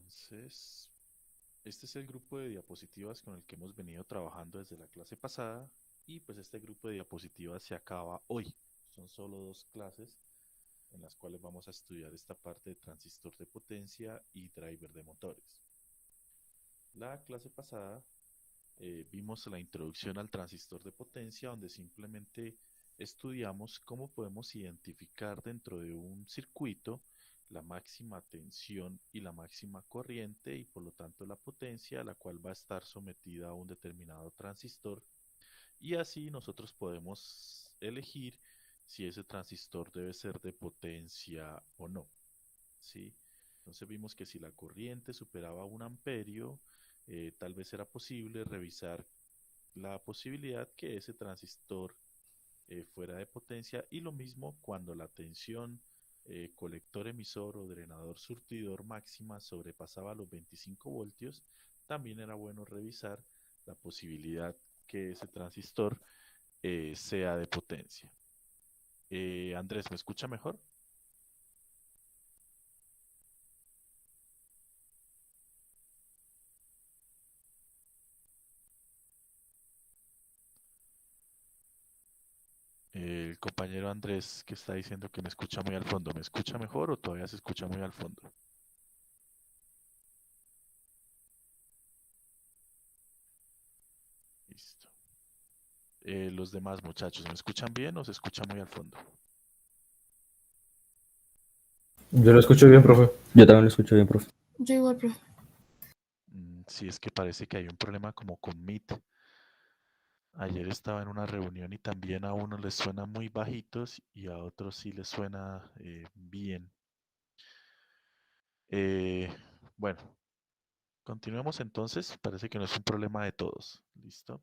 Entonces, este es el grupo de diapositivas con el que hemos venido trabajando desde la clase pasada y pues este grupo de diapositivas se acaba hoy. Son solo dos clases en las cuales vamos a estudiar esta parte de transistor de potencia y driver de motores. La clase pasada vimos la introducción al transistor de potencia donde simplemente estudiamos cómo podemos identificar dentro de un circuito la máxima tensión y la máxima corriente y por lo tanto la potencia a la cual va a estar sometida a un determinado transistor y así nosotros podemos elegir si ese transistor debe ser de potencia o no, ¿sí? Entonces vimos que si la corriente superaba un amperio, tal vez era posible revisar la posibilidad que ese transistor fuera de potencia y lo mismo cuando la tensión colector emisor o drenador surtidor máxima sobrepasaba los 25 voltios, también era bueno revisar la posibilidad que ese transistor sea de potencia. Andrés, ¿me escucha mejor? El compañero Andrés que está diciendo que me escucha muy al fondo, ¿me escucha mejor o todavía se escucha muy al fondo? Listo. Los demás muchachos, ¿me escuchan bien o se escucha muy al fondo? Yo lo escucho bien, profe. Yo también lo escucho bien, profe. Yo igual, profe. Sí, es que parece que hay un problema como con Meet. Ayer estaba en una reunión y también a unos les suena muy bajitos y a otros sí les suena bien. Eh, bueno, continuemos entonces. Parece que no es un problema de todos. ¿Listo?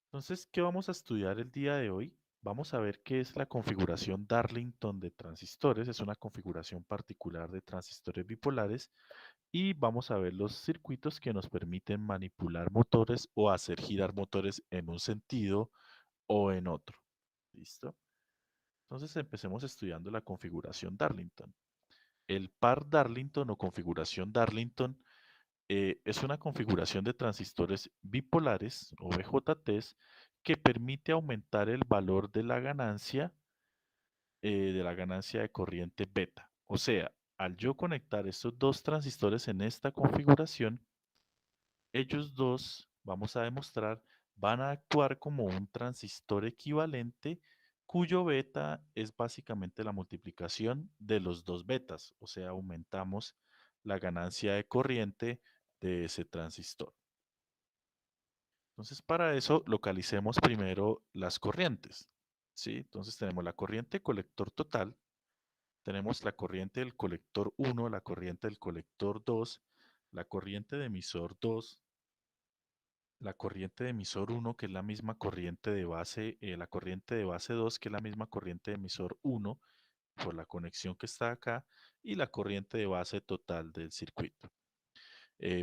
Entonces, ¿qué vamos a estudiar el día de hoy? Vamos a ver qué es la configuración Darlington de transistores. Es una configuración particular de transistores bipolares. Y vamos a ver los circuitos que nos permiten manipular motores o hacer girar motores en un sentido o en otro. ¿Listo? Entonces empecemos estudiando la configuración Darlington. El par Darlington o configuración Darlington es una configuración de transistores bipolares o BJTs que permite aumentar el valor de la ganancia de corriente beta. O sea, al yo conectar estos dos transistores en esta configuración, ellos dos, vamos a demostrar, van a actuar como un transistor equivalente cuyo beta es básicamente la multiplicación de los dos betas, o sea, aumentamos la ganancia de corriente de ese transistor. Entonces, para eso, localicemos primero las corrientes, ¿sí? Entonces, tenemos la corriente colector total, tenemos la corriente del colector 1, la corriente del colector 2, la corriente de emisor 2, la corriente de emisor 1, que es la misma corriente de base, la corriente de base 2, que es la misma corriente de emisor 1, por la conexión que está acá, y la corriente de base total del circuito.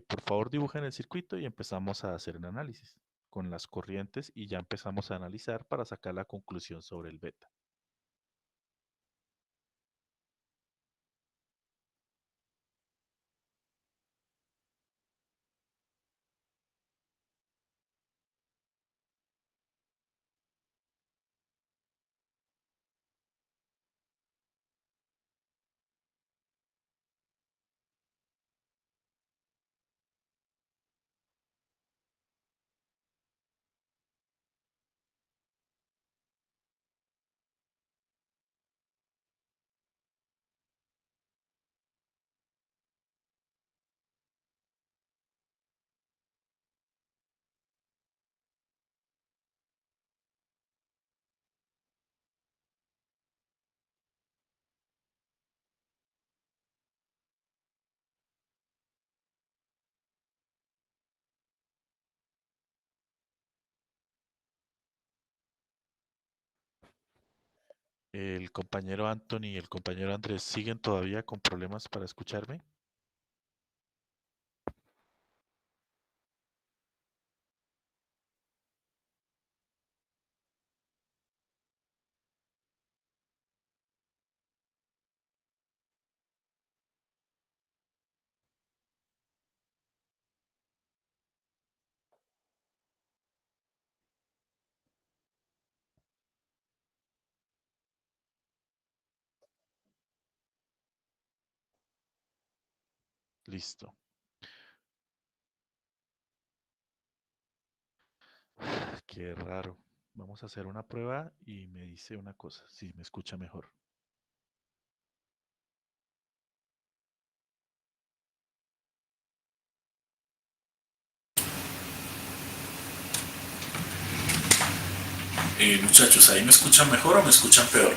Por favor, dibujen el circuito y empezamos a hacer el análisis con las corrientes y ya empezamos a analizar para sacar la conclusión sobre el beta. El compañero Anthony y el compañero Andrés siguen todavía con problemas para escucharme. Listo. Qué raro. Vamos a hacer una prueba y me dice una cosa, si me escucha mejor. Muchachos, ¿ahí me escuchan mejor o me escuchan peor?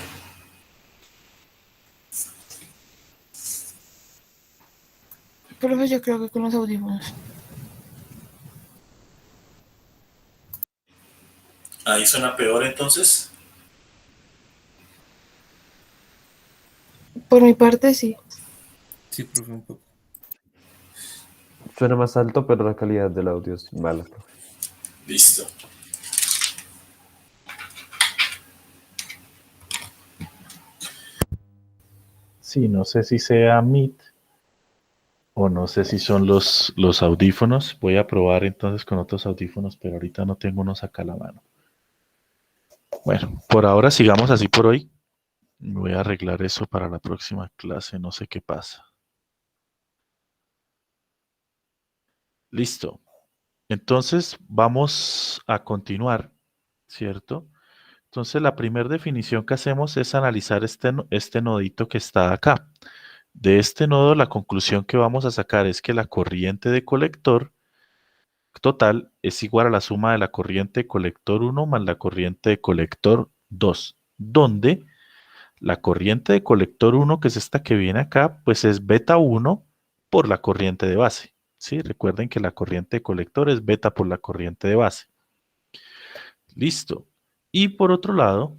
Profe, yo creo que con los audífonos. ¿Ahí suena peor entonces? Por mi parte, sí. Sí, profe, un poco. Suena más alto, pero la calidad del audio es mala, profe. Listo. Sí, no sé si sea Meet o no sé si son los audífonos. Voy a probar entonces con otros audífonos, pero ahorita no tengo unos acá a la mano. Bueno, por ahora sigamos así por hoy. Voy a arreglar eso para la próxima clase, no sé qué pasa. Listo. Entonces vamos a continuar, ¿cierto? Entonces la primera definición que hacemos es analizar este nodito que está acá. De este nodo la conclusión que vamos a sacar es que la corriente de colector total es igual a la suma de la corriente de colector 1 más la corriente de colector 2, donde la corriente de colector 1, que es esta que viene acá, pues es beta 1 por la corriente de base. ¿Sí? Recuerden que la corriente de colector es beta por la corriente de base. Listo. Y por otro lado,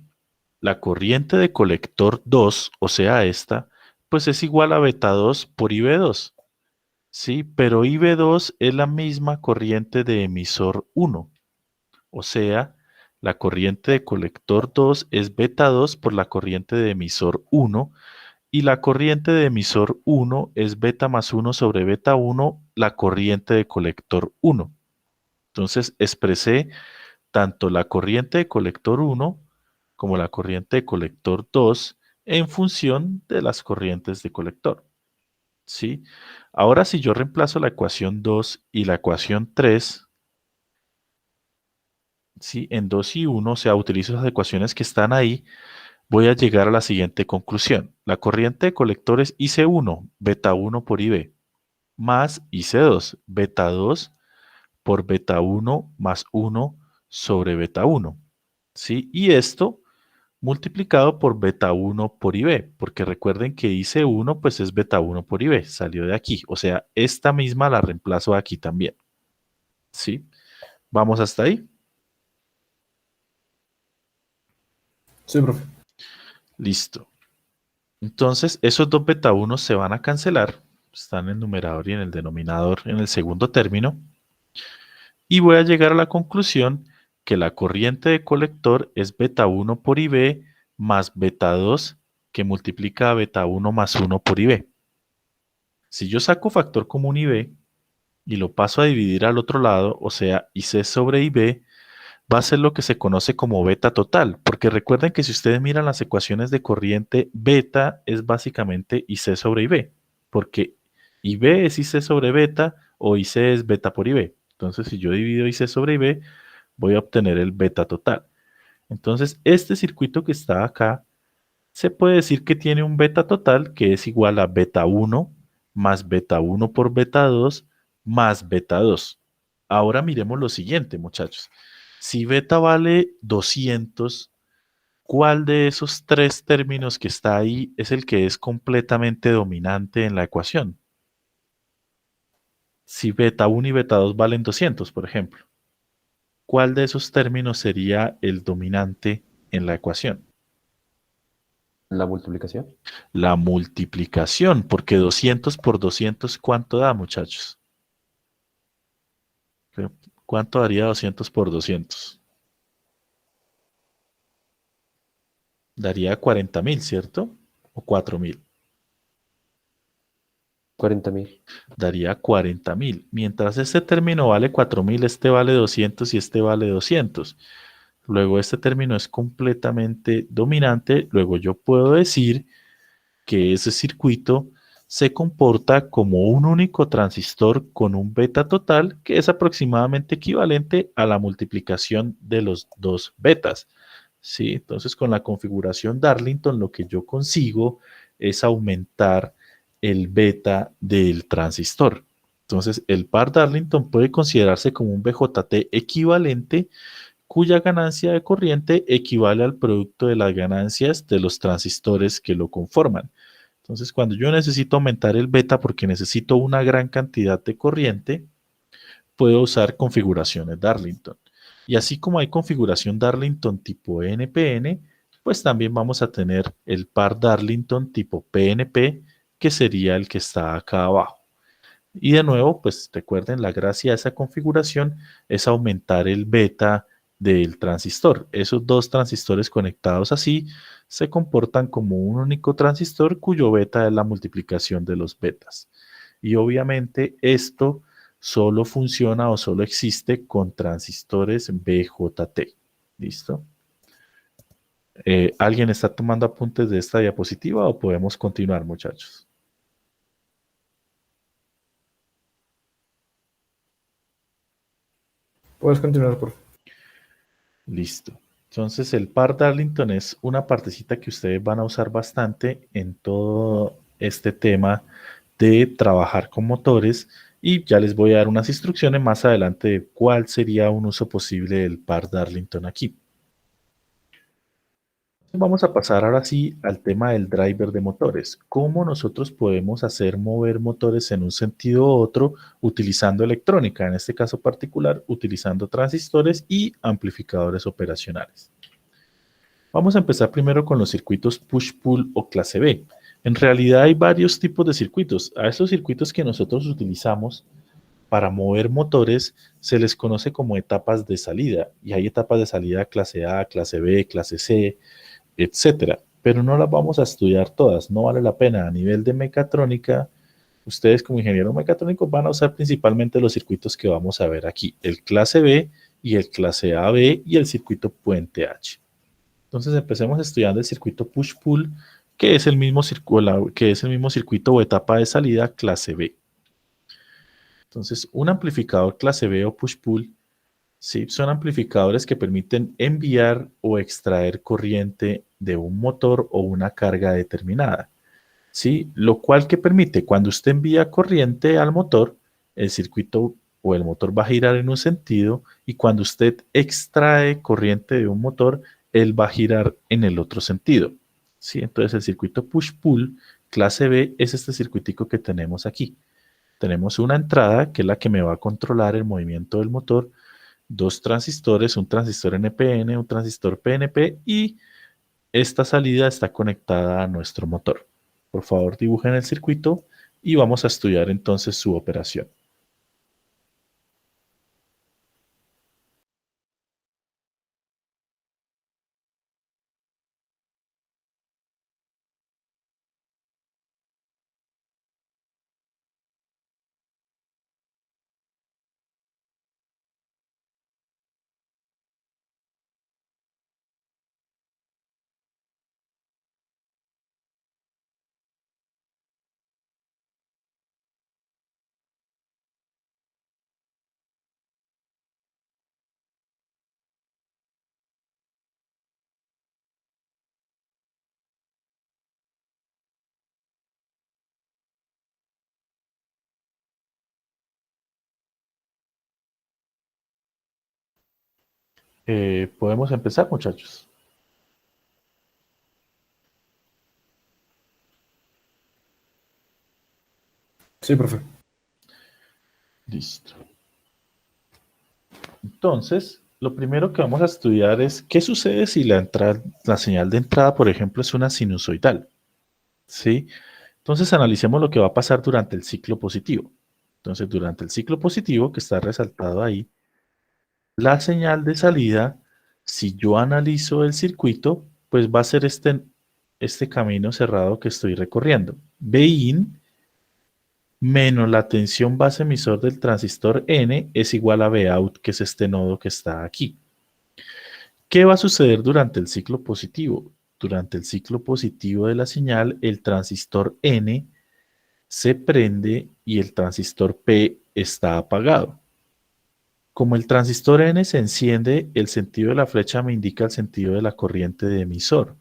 la corriente de colector 2, o sea esta, pues es igual a beta 2 por IB2. Sí, pero IB2 es la misma corriente de emisor 1. O sea, la corriente de colector 2 es beta 2 por la corriente de emisor 1 y la corriente de emisor 1 es beta más 1 sobre beta 1, la corriente de colector 1. Entonces expresé tanto la corriente de colector 1 como la corriente de colector 2 en función de las corrientes de colector. ¿Sí? Ahora si yo reemplazo la ecuación 2 y la ecuación 3, ¿sí? En 2 y 1, o sea, utilizo esas ecuaciones que están ahí, voy a llegar a la siguiente conclusión. La corriente de colector es IC1, beta 1 por IB, más IC2, beta 2 por beta 1 más 1 sobre beta 1. ¿Sí? Y esto multiplicado por beta 1 por IB, porque recuerden que IC1 pues es beta 1 por IB, salió de aquí. O sea, esta misma la reemplazo aquí también. ¿Sí? ¿Vamos hasta ahí? Sí, profe. Listo. Entonces, esos dos beta 1 se van a cancelar. Están en el numerador y en el denominador en el segundo término. Y voy a llegar a la conclusión que la corriente de colector es beta 1 por IB más beta 2 que multiplica a beta 1 más 1 por IB. Si yo saco factor común IB y lo paso a dividir al otro lado, o sea, IC sobre IB, va a ser lo que se conoce como beta total, porque recuerden que si ustedes miran las ecuaciones de corriente, beta es básicamente IC sobre IB, porque IB es IC sobre beta o IC es beta por IB. Entonces, si yo divido IC sobre IB, voy a obtener el beta total. Entonces, este circuito que está acá, se puede decir que tiene un beta total que es igual a beta 1 más beta 1 por beta 2 más beta 2. Ahora miremos lo siguiente, muchachos. Si beta vale 200, ¿cuál de esos tres términos que está ahí es el que es completamente dominante en la ecuación? Si beta 1 y beta 2 valen 200, por ejemplo, ¿cuál de esos términos sería el dominante en la ecuación? La multiplicación. La multiplicación, porque 200 por 200, ¿cuánto da, muchachos? ¿Cuánto daría 200 por 200? Daría 40.000, ¿cierto? ¿O 4.000? 40.000. Daría 40.000. Mientras este término vale 4.000, este vale 200 y este vale 200. Luego este término es completamente dominante. Luego yo puedo decir que ese circuito se comporta como un único transistor con un beta total que es aproximadamente equivalente a la multiplicación de los dos betas. ¿Sí? Entonces, con la configuración Darlington, lo que yo consigo es aumentar el beta del transistor. Entonces, el par Darlington puede considerarse como un BJT equivalente cuya ganancia de corriente equivale al producto de las ganancias de los transistores que lo conforman. Entonces, cuando yo necesito aumentar el beta porque necesito una gran cantidad de corriente, puedo usar configuraciones Darlington. Y así como hay configuración Darlington tipo NPN, pues también vamos a tener el par Darlington tipo PNP, que sería el que está acá abajo. Y de nuevo, pues recuerden, la gracia de esa configuración es aumentar el beta del transistor. Esos dos transistores conectados así se comportan como un único transistor cuyo beta es la multiplicación de los betas. Y obviamente esto solo funciona o solo existe con transistores BJT. ¿Listo? ¿Alguien está tomando apuntes de esta diapositiva o podemos continuar, muchachos? Puedes continuar, por favor. Listo. Entonces el par Darlington es una partecita que ustedes van a usar bastante en todo este tema de trabajar con motores y ya les voy a dar unas instrucciones más adelante de cuál sería un uso posible del par Darlington aquí. Vamos a pasar ahora sí al tema del driver de motores. ¿Cómo nosotros podemos hacer mover motores en un sentido u otro utilizando electrónica? En este caso particular, utilizando transistores y amplificadores operacionales. Vamos a empezar primero con los circuitos push-pull o clase B. En realidad hay varios tipos de circuitos. A estos circuitos que nosotros utilizamos para mover motores se les conoce como etapas de salida. Y hay etapas de salida clase A, clase B, clase C, etcétera. Pero no las vamos a estudiar todas, no vale la pena. A nivel de mecatrónica, ustedes como ingenieros mecatrónicos van a usar principalmente los circuitos que vamos a ver aquí, el clase B y el clase AB y el circuito puente H. Entonces empecemos estudiando el circuito push-pull, que es el mismo circuito o etapa de salida clase B. Entonces, un amplificador clase B o push-pull, ¿sí? Son amplificadores que permiten enviar o extraer corriente de un motor o una carga determinada, ¿sí? Lo cual que permite, cuando usted envía corriente al motor, el circuito o el motor va a girar en un sentido y cuando usted extrae corriente de un motor, él va a girar en el otro sentido, ¿sí? Entonces el circuito push-pull clase B es este circuitico que tenemos aquí. Tenemos una entrada que es la que me va a controlar el movimiento del motor, dos transistores, un transistor NPN, un transistor PNP y esta salida está conectada a nuestro motor. Por favor, dibujen el circuito y vamos a estudiar entonces su operación. ¿Podemos empezar, muchachos? Sí, profe. Listo. Entonces, lo primero que vamos a estudiar es qué sucede si la señal de entrada, por ejemplo, es una sinusoidal. ¿Sí? Entonces, analicemos lo que va a pasar durante el ciclo positivo. Entonces, durante el ciclo positivo, que está resaltado ahí, la señal de salida, si yo analizo el circuito, pues va a ser este camino cerrado que estoy recorriendo. Bin menos la tensión base emisor del transistor N es igual a Vout, que es este nodo que está aquí. ¿Qué va a suceder durante el ciclo positivo? Durante el ciclo positivo de la señal, el transistor N se prende y el transistor P está apagado. Como el transistor N se enciende, el sentido de la flecha me indica el sentido de la corriente de emisor.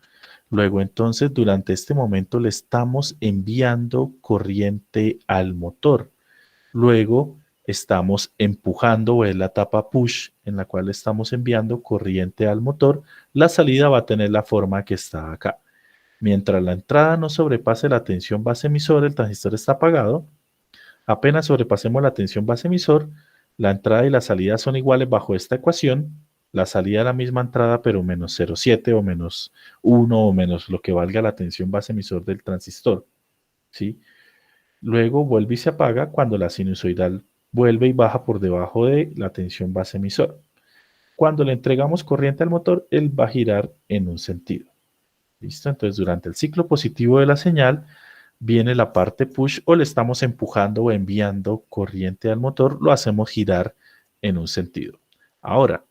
Luego entonces durante este momento le estamos enviando corriente al motor. Luego estamos empujando, o es la etapa push en la cual estamos enviando corriente al motor. La salida va a tener la forma que está acá. Mientras la entrada no sobrepase la tensión base emisor, el transistor está apagado. Apenas sobrepasemos la tensión base emisor, la entrada y la salida son iguales bajo esta ecuación. La salida es la misma entrada, pero menos 0,7 o menos 1 o menos lo que valga la tensión base emisor del transistor. ¿Sí? Luego vuelve y se apaga cuando la sinusoidal vuelve y baja por debajo de la tensión base emisor. Cuando le entregamos corriente al motor, él va a girar en un sentido. ¿Listo? Entonces, durante el ciclo positivo de la señal, viene la parte push o le estamos empujando o enviando corriente al motor, lo hacemos girar en un sentido. Ahora,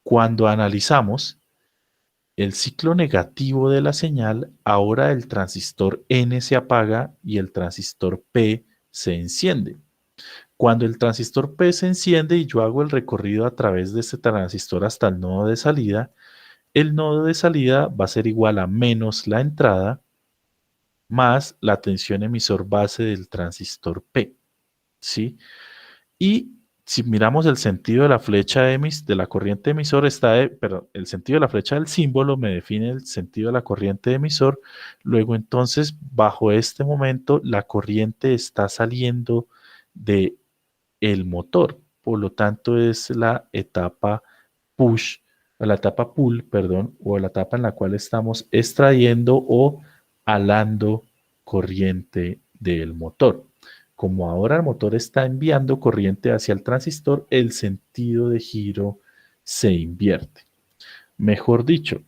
cuando analizamos el ciclo negativo de la señal, ahora el transistor N se apaga y el transistor P se enciende. Cuando el transistor P se enciende y yo hago el recorrido a través de este transistor hasta el nodo de salida, el nodo de salida va a ser igual a menos la entrada más la tensión emisor base del transistor P, ¿sí? Y si miramos el sentido de la flecha de la corriente emisor, el sentido de la flecha del símbolo me define el sentido de la corriente emisor. Luego entonces, bajo este momento, la corriente está saliendo de el motor. Por lo tanto, es la etapa push, la etapa pull, perdón, o la etapa en la cual estamos extrayendo o alando corriente del motor. Como ahora el motor está enviando corriente hacia el transistor, el sentido de giro se invierte. Mejor dicho,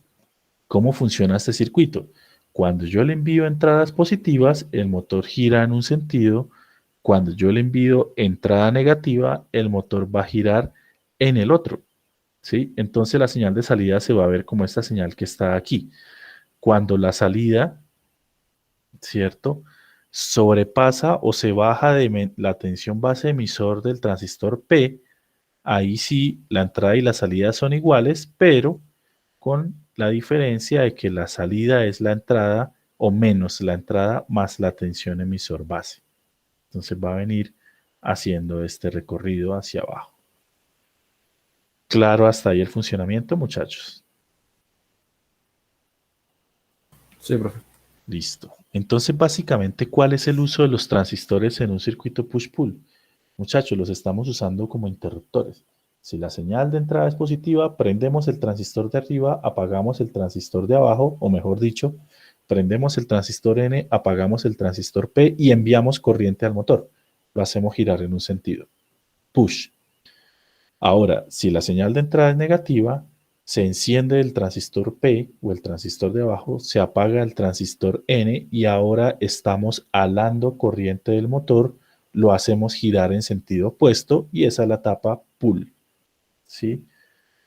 ¿cómo funciona este circuito? Cuando yo le envío entradas positivas, el motor gira en un sentido. Cuando yo le envío entrada negativa, el motor va a girar en el otro. ¿Sí? Entonces la señal de salida se va a ver como esta señal que está aquí. Cuando la salida, ¿cierto?, sobrepasa o se baja de la tensión base emisor del transistor P, ahí sí la entrada y la salida son iguales, pero con la diferencia de que la salida es la entrada o menos la entrada más la tensión emisor base. Entonces va a venir haciendo este recorrido hacia abajo. ¿Claro hasta ahí el funcionamiento, muchachos? Sí, profe. Listo. Entonces, básicamente, ¿cuál es el uso de los transistores en un circuito push-pull? Muchachos, los estamos usando como interruptores. Si la señal de entrada es positiva, prendemos el transistor de arriba, apagamos el transistor de abajo, o mejor dicho, prendemos el transistor N, apagamos el transistor P y enviamos corriente al motor. Lo hacemos girar en un sentido. Push. Ahora, si la señal de entrada es negativa, se enciende el transistor P o el transistor de abajo, se apaga el transistor N y ahora estamos alando corriente del motor, lo hacemos girar en sentido opuesto y esa es la etapa pull. ¿Sí?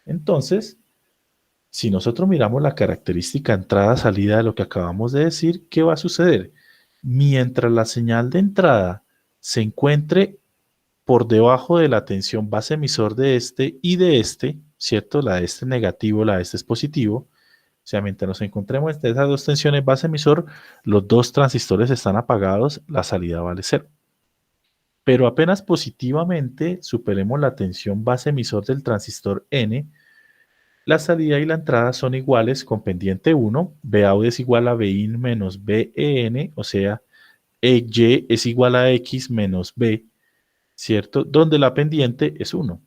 Entonces, si nosotros miramos la característica entrada-salida de lo que acabamos de decir, ¿qué va a suceder? Mientras la señal de entrada se encuentre por debajo de la tensión base emisor de este y de este, ¿cierto? La de este es negativo, la de este es positivo. O sea, mientras nos encontremos entre esas dos tensiones base emisor, los dos transistores están apagados, la salida vale 0. Pero apenas positivamente superemos la tensión base emisor del transistor N, la salida y la entrada son iguales con pendiente 1, Bout es igual a Bin menos Ben, o sea, Y es igual a X menos B, ¿cierto? Donde la pendiente es 1,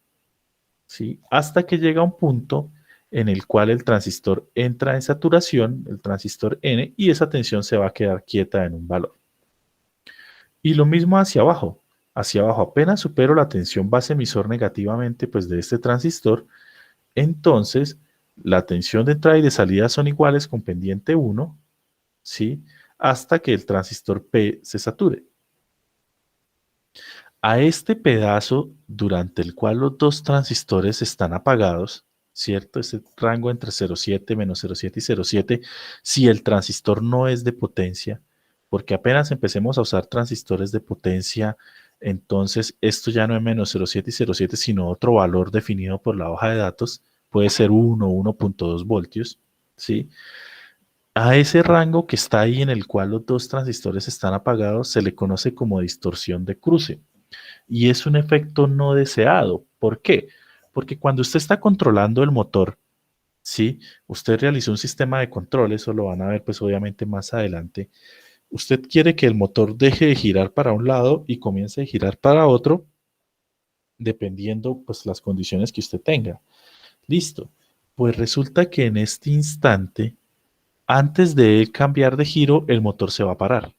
¿sí? Hasta que llega un punto en el cual el transistor entra en saturación, el transistor N, y esa tensión se va a quedar quieta en un valor. Y lo mismo hacia abajo. Hacia abajo apenas supero la tensión base emisor negativamente pues de este transistor, entonces la tensión de entrada y de salida son iguales con pendiente 1, ¿sí? Hasta que el transistor P se sature. A este pedazo durante el cual los dos transistores están apagados, ¿cierto? Este rango entre 0,7, menos 0,7 y 0,7, si el transistor no es de potencia, porque apenas empecemos a usar transistores de potencia, entonces esto ya no es menos 0,7 y 0,7, sino otro valor definido por la hoja de datos, puede ser 1 o 1.2 voltios, ¿sí? A ese rango que está ahí en el cual los dos transistores están apagados se le conoce como distorsión de cruce y es un efecto no deseado. ¿Por qué? Porque cuando usted está controlando el motor, ¿sí? Usted realizó un sistema de control, eso lo van a ver pues obviamente más adelante. Usted quiere que el motor deje de girar para un lado y comience a girar para otro, dependiendo pues las condiciones que usted tenga. Listo. Pues resulta que en este instante, antes de él cambiar de giro, el motor se va a parar.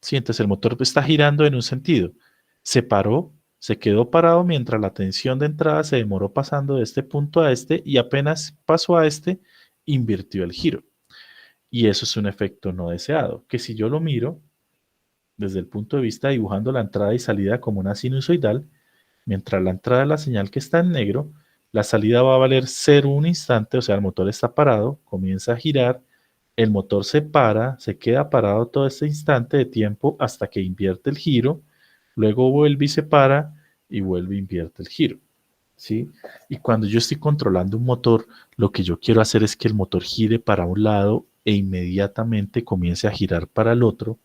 Sí, entonces el motor está girando en un sentido. Se paró, se quedó parado mientras la tensión de entrada se demoró pasando de este punto a este y apenas pasó a este, invirtió el giro. Y eso es un efecto no deseado, que si yo lo miro desde el punto de vista dibujando la entrada y salida como una sinusoidal, mientras la entrada de la señal que está en negro, la salida va a valer 0 un instante, o sea, el motor está parado, comienza a girar, el motor se para, se queda parado todo este instante de tiempo hasta que invierte el giro, luego vuelve y se para y vuelve e invierte el giro. ¿Sí? Y cuando yo estoy controlando un motor, lo que yo quiero hacer es que el motor gire para un lado e inmediatamente comience a girar para el otro,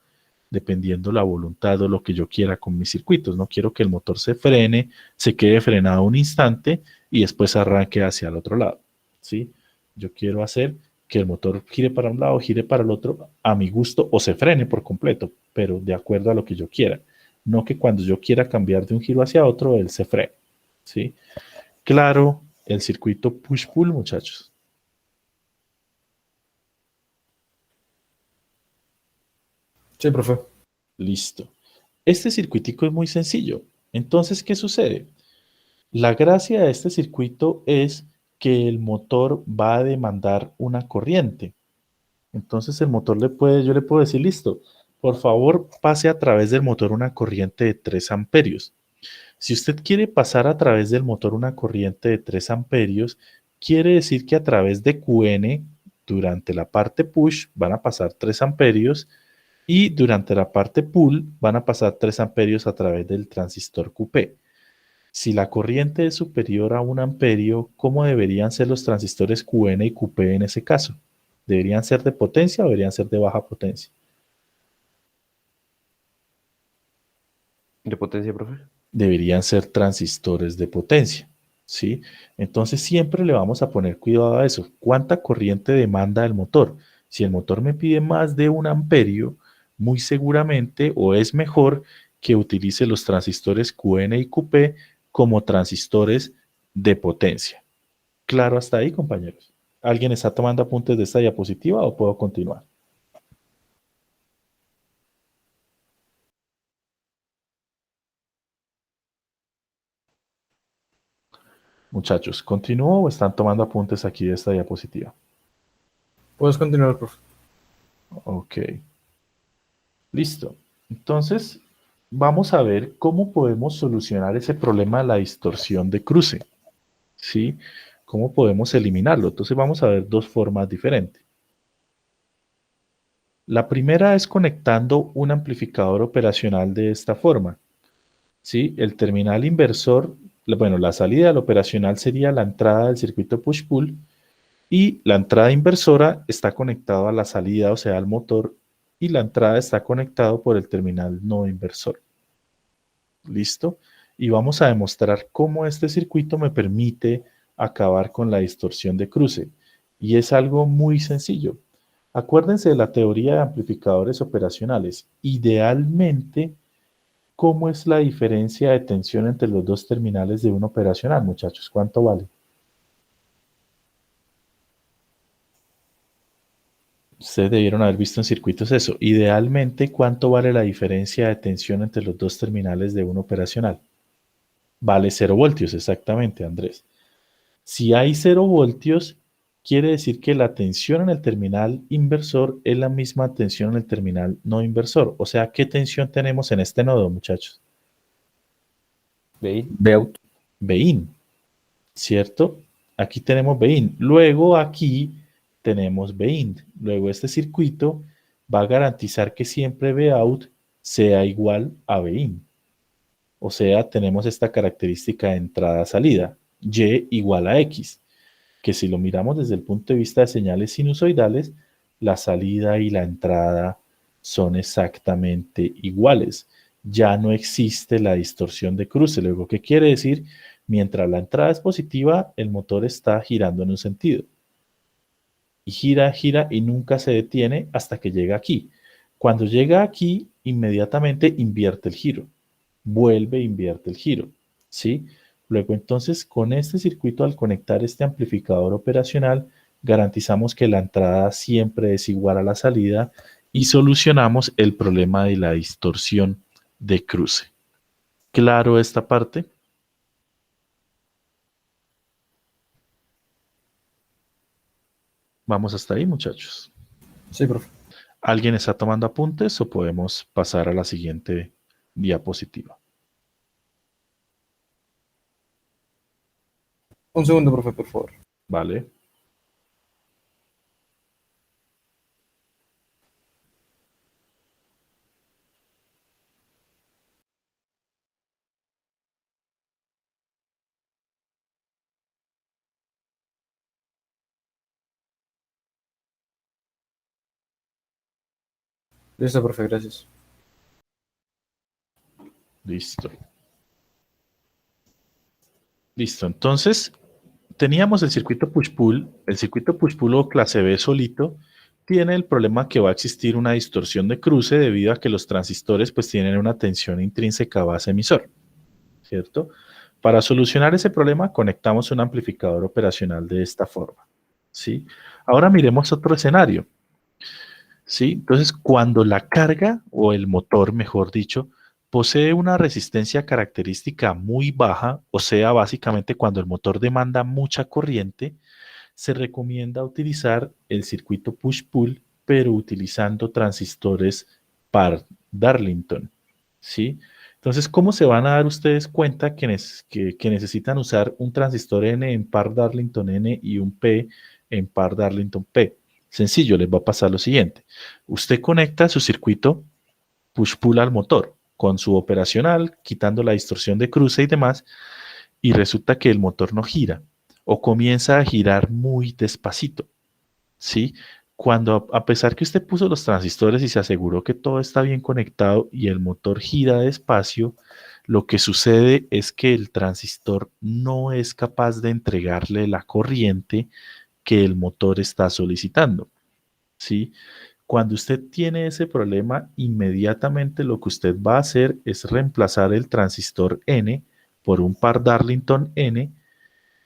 dependiendo la voluntad o lo que yo quiera con mis circuitos. No quiero que el motor se frene, se quede frenado un instante y después arranque hacia el otro lado. ¿Sí? Yo quiero hacer que el motor gire para un lado, gire para el otro a mi gusto o se frene por completo, pero de acuerdo a lo que yo quiera. No que cuando yo quiera cambiar de un giro hacia otro, él se frene. ¿Sí? Claro, el circuito push-pull, muchachos. Sí, profe. Listo. Este circuitico es muy sencillo. Entonces, ¿qué sucede? La gracia de este circuito es que el motor va a demandar una corriente. Entonces el motor yo le puedo decir, listo, por favor pase a través del motor una corriente de 3 amperios. Si usted quiere pasar a través del motor una corriente de 3 amperios, quiere decir que a través de QN, durante la parte push, van a pasar 3 amperios y durante la parte pull van a pasar 3 amperios a través del transistor QP. Si la corriente es superior a 1 amperio, ¿cómo deberían ser los transistores QN y QP en ese caso? ¿Deberían ser de potencia o deberían ser de baja potencia? ¿De potencia, profe? Deberían ser transistores de potencia, ¿sí? Entonces siempre le vamos a poner cuidado a eso. ¿Cuánta corriente demanda el motor? Si el motor me pide más de 1 amperio, muy seguramente o es mejor que utilice los transistores QN y QP como transistores de potencia. ¿Claro hasta ahí, compañeros? ¿Alguien está tomando apuntes de esta diapositiva o puedo continuar? Muchachos, ¿continúo o están tomando apuntes aquí de esta diapositiva? Puedes continuar, profe. Ok, listo. Entonces, vamos a ver cómo podemos solucionar ese problema de la distorsión de cruce. ¿Sí? ¿Cómo podemos eliminarlo? Entonces vamos a ver dos formas diferentes. La primera es conectando un amplificador operacional de esta forma. ¿Sí? El terminal inversor, bueno, la salida del operacional sería la entrada del circuito push-pull y la entrada inversora está conectada a la salida, o sea, al motor, y la entrada está conectada por el terminal no inversor. ¿Listo? Y vamos a demostrar cómo este circuito me permite acabar con la distorsión de cruce. Y es algo muy sencillo. Acuérdense de la teoría de amplificadores operacionales. Idealmente, ¿cómo es la diferencia de tensión entre los dos terminales de un operacional, muchachos? ¿Cuánto vale? Ustedes debieron haber visto en circuitos eso. Idealmente, ¿cuánto vale la diferencia de tensión entre los dos terminales de un operacional? Vale 0 voltios, exactamente, Andrés. Si hay 0 voltios, quiere decir que la tensión en el terminal inversor es la misma tensión en el terminal no inversor. O sea, ¿qué tensión tenemos en este nodo, muchachos? Veout. Bin, ¿cierto? Aquí tenemos Bin. Luego aquí tenemos Bin. Luego este circuito va a garantizar que siempre Vout sea igual a Vin. O sea, tenemos esta característica de entrada-salida, Y igual a X, que si lo miramos desde el punto de vista de señales sinusoidales, la salida y la entrada son exactamente iguales. Ya no existe la distorsión de cruce. Luego, ¿qué quiere decir? Mientras la entrada es positiva, el motor está girando en un sentido. Y gira, gira y nunca se detiene hasta que llega aquí. Cuando llega aquí, inmediatamente invierte el giro. Vuelve e invierte el giro. ¿Sí? Luego entonces con este circuito al conectar este amplificador operacional garantizamos que la entrada siempre es igual a la salida y solucionamos el problema de la distorsión de cruce. ¿Claro esta parte? Vamos hasta ahí, muchachos. Sí, profe. ¿Alguien está tomando apuntes o podemos pasar a la siguiente diapositiva? Un segundo, profe, por favor. Vale. Listo, profe, gracias. Listo. Listo. Entonces, teníamos el circuito push-pull. El circuito push-pull o clase B solito tiene el problema que va a existir una distorsión de cruce debido a que los transistores pues tienen una tensión intrínseca base emisor, ¿cierto? Para solucionar ese problema conectamos un amplificador operacional de esta forma, ¿sí? Ahora miremos otro escenario, ¿sí? Entonces, cuando la carga o el motor, mejor dicho, posee una resistencia característica muy baja, o sea, básicamente cuando el motor demanda mucha corriente, se recomienda utilizar el circuito push-pull, pero utilizando transistores par Darlington, ¿sí? Entonces, ¿cómo se van a dar ustedes cuenta que necesitan usar un transistor N en par Darlington N y un P en par Darlington P? Sencillo, les va a pasar lo siguiente. Usted conecta su circuito push-pull al motor con su operacional, quitando la distorsión de cruce y demás, y resulta que el motor no gira o comienza a girar muy despacito, ¿sí? Cuando a pesar que usted puso los transistores y se aseguró que todo está bien conectado y el motor gira despacio, lo que sucede es que el transistor no es capaz de entregarle la corriente que el motor está solicitando, ¿sí? Cuando usted tiene ese problema, inmediatamente lo que usted va a hacer es reemplazar el transistor N por un par Darlington N,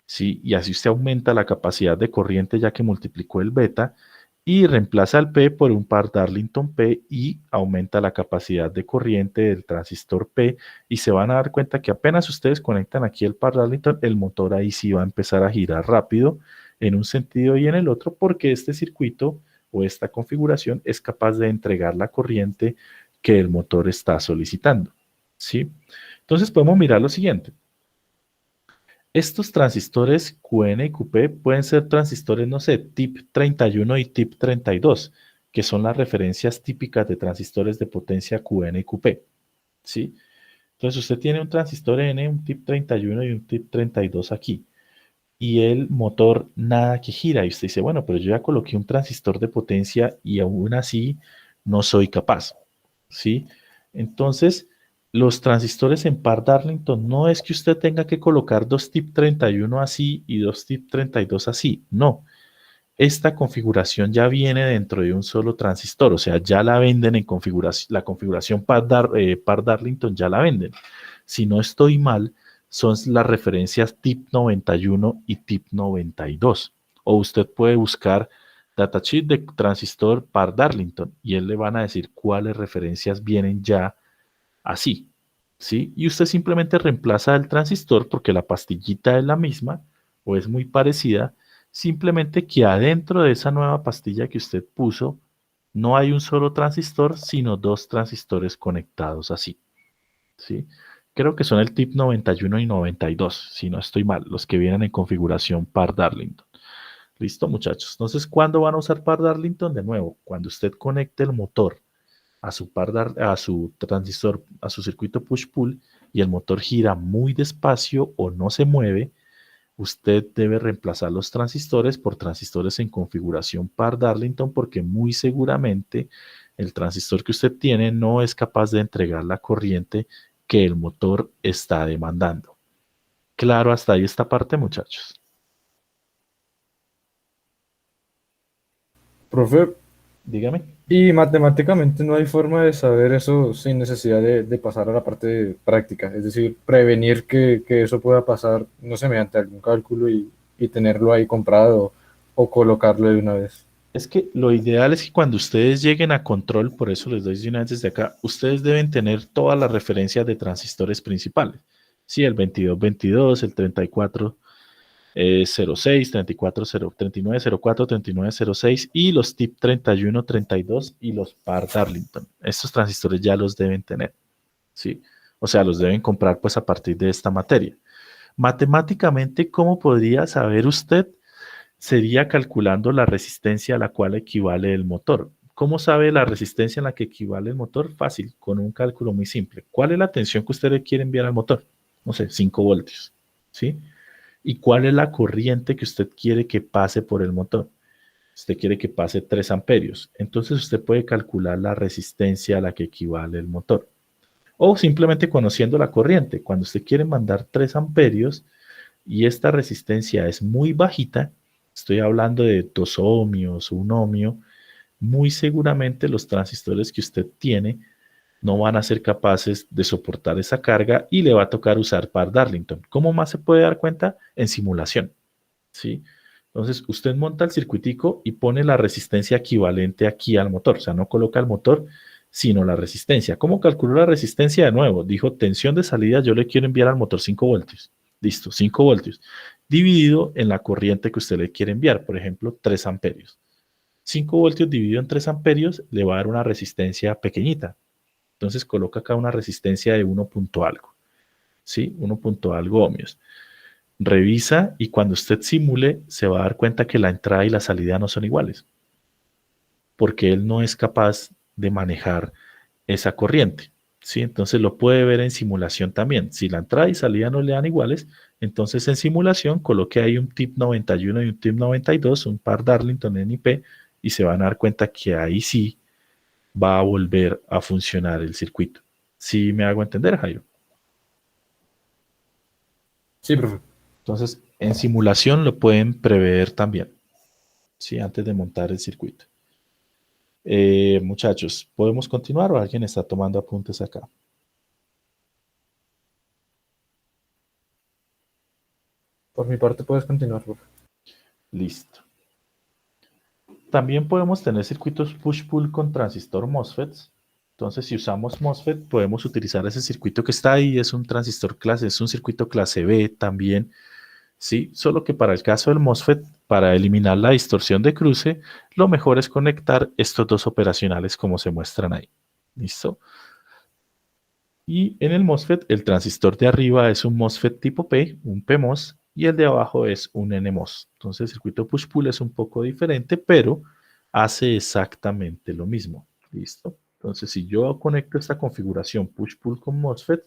¿sí? Y así usted aumenta la capacidad de corriente ya que multiplicó el beta y reemplaza el P por un par Darlington P y aumenta la capacidad de corriente del transistor P y se van a dar cuenta que apenas ustedes conectan aquí el par Darlington, el motor ahí sí va a empezar a girar rápido en un sentido y en el otro porque este circuito o esta configuración es capaz de entregar la corriente que el motor está solicitando, ¿sí? Entonces podemos mirar lo siguiente. Estos transistores QN y QP pueden ser transistores, no sé, tip 31 y tip 32, que son las referencias típicas de transistores de potencia QN y QP, ¿sí? Entonces usted tiene un transistor N, un tip 31 y un tip 32 aquí, y el motor nada que gira, y usted dice, bueno, pero yo ya coloqué un transistor de potencia y aún así no soy capaz, ¿sí? Entonces, los transistores en par Darlington no es que usted tenga que colocar dos tip 31 así y dos tip 32 así, no. Esta configuración ya viene dentro de un solo transistor, o sea, ya la venden en configuración, la configuración par Darlington ya la venden. Si no estoy mal, son las referencias tip 91 y tip 92. O usted puede buscar datasheet de transistor par Darlington y él le van a decir cuáles referencias vienen ya así, ¿sí? Y usted simplemente reemplaza el transistor porque la pastillita es la misma o es muy parecida, simplemente que adentro de esa nueva pastilla que usted puso no hay un solo transistor, sino dos transistores conectados así, ¿sí? Creo que son el tip 91 y 92, si no estoy mal, los que vienen en configuración par Darlington. ¿Listo, muchachos? Entonces, ¿cuándo van a usar par Darlington? De nuevo, cuando usted conecte el motor a su transistor, a su circuito push-pull, y el motor gira muy despacio o no se mueve, usted debe reemplazar los transistores por transistores en configuración par Darlington, porque muy seguramente el transistor que usted tiene no es capaz de entregar la corriente que el motor está demandando. Claro, hasta ahí esta parte, muchachos. Profe, Dígame. y matemáticamente no hay forma de saber eso sin necesidad de pasar a la parte práctica, es decir, prevenir que eso pueda pasar, no sé, mediante algún cálculo y tenerlo ahí comprado o colocarlo de una vez. Es que lo ideal es que cuando ustedes lleguen a control, por eso les doy de una vez desde acá, ustedes deben tener todas las referencias de transistores principales. Sí, el 2222, el 3406, 3904, 3906 y los TIP 3132 y los PAR Darlington. Estos transistores ya los deben tener. ¿Sí? O sea, los deben comprar pues a partir de esta materia. Matemáticamente, ¿cómo podría saber usted? Sería calculando la resistencia a la cual equivale el motor. ¿Cómo sabe la resistencia a la que equivale el motor? Fácil, con un cálculo muy simple. ¿Cuál es la tensión que usted le quiere enviar al motor? No sé, 5 voltios. ¿Sí? ¿Y cuál es la corriente que usted quiere que pase por el motor? Usted quiere que pase 3 amperios. Entonces usted puede calcular la resistencia a la que equivale el motor. O simplemente conociendo la corriente. Cuando usted quiere mandar 3 amperios y esta resistencia es muy bajita, estoy hablando de 2 ohmios o 1 ohmio, muy seguramente los transistores que usted tiene no van a ser capaces de soportar esa carga y le va a tocar usar par Darlington. ¿Cómo más se puede dar cuenta? En simulación. ¿Sí? Entonces, usted monta el circuitico y pone la resistencia equivalente aquí al motor. O sea, no coloca el motor, sino la resistencia. ¿Cómo calculó la resistencia? De nuevo, dijo tensión de salida, yo le quiero enviar al motor 5 voltios. Listo, 5 voltios. Dividido en la corriente que usted le quiere enviar, por ejemplo, 3 amperios. 5 voltios dividido en 3 amperios le va a dar una resistencia pequeñita. Entonces coloca acá una resistencia de 1 punto algo. ¿Sí? 1 punto algo ohmios. Revisa y cuando usted simule se va a dar cuenta que la entrada y la salida no son iguales. Porque él no es capaz de manejar esa corriente. ¿Sí? Entonces lo puede ver en simulación también. Si la entrada y salida no le dan iguales, entonces en simulación coloque ahí un TIP 91 y un TIP 92, un par Darlington NIP, y se van a dar cuenta que ahí sí va a volver a funcionar el circuito. ¿Sí me hago entender, Jairo? Sí, profe. Entonces, en simulación lo pueden prever también, ¿sí? Antes de montar el circuito. Muchachos, ¿podemos continuar o alguien está tomando apuntes acá? Por mi parte puedes continuar, profe. Listo. También podemos tener circuitos push-pull con transistor MOSFETs. Entonces, si usamos MOSFET, podemos utilizar ese circuito que está ahí. Es un transistor clase, es un circuito clase B también. Sí, solo que para el caso del MOSFET, para eliminar la distorsión de cruce, lo mejor es conectar estos dos operacionales como se muestran ahí. ¿Listo? Y en el MOSFET, el transistor de arriba es un MOSFET tipo P, un PMOS, y el de abajo es un NMOS. Entonces el circuito push-pull es un poco diferente, pero hace exactamente lo mismo. ¿Listo? Entonces si yo conecto esta configuración push-pull con MOSFET,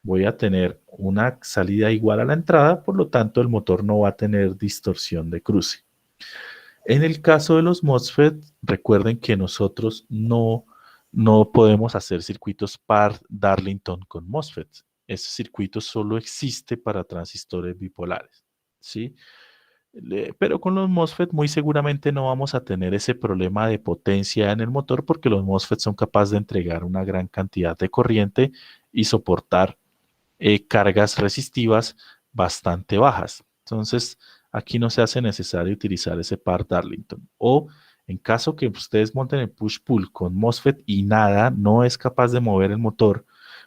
voy a tener una salida igual a la entrada, por lo tanto el motor no va a tener distorsión de cruce. En el caso de los MOSFET, recuerden que nosotros no podemos hacer circuitos par Darlington con MOSFET. Ese circuito solo existe para transistores bipolares, ¿sí? Pero con los MOSFET muy seguramente no vamos a tener ese problema de potencia en el motor porque los MOSFET son capaces de entregar una gran cantidad de corriente y soportar cargas resistivas bastante bajas. Entonces, aquí no se hace necesario utilizar ese par Darlington. O en caso que ustedes monten el push-pull con MOSFET y nada, no es capaz de mover el motor,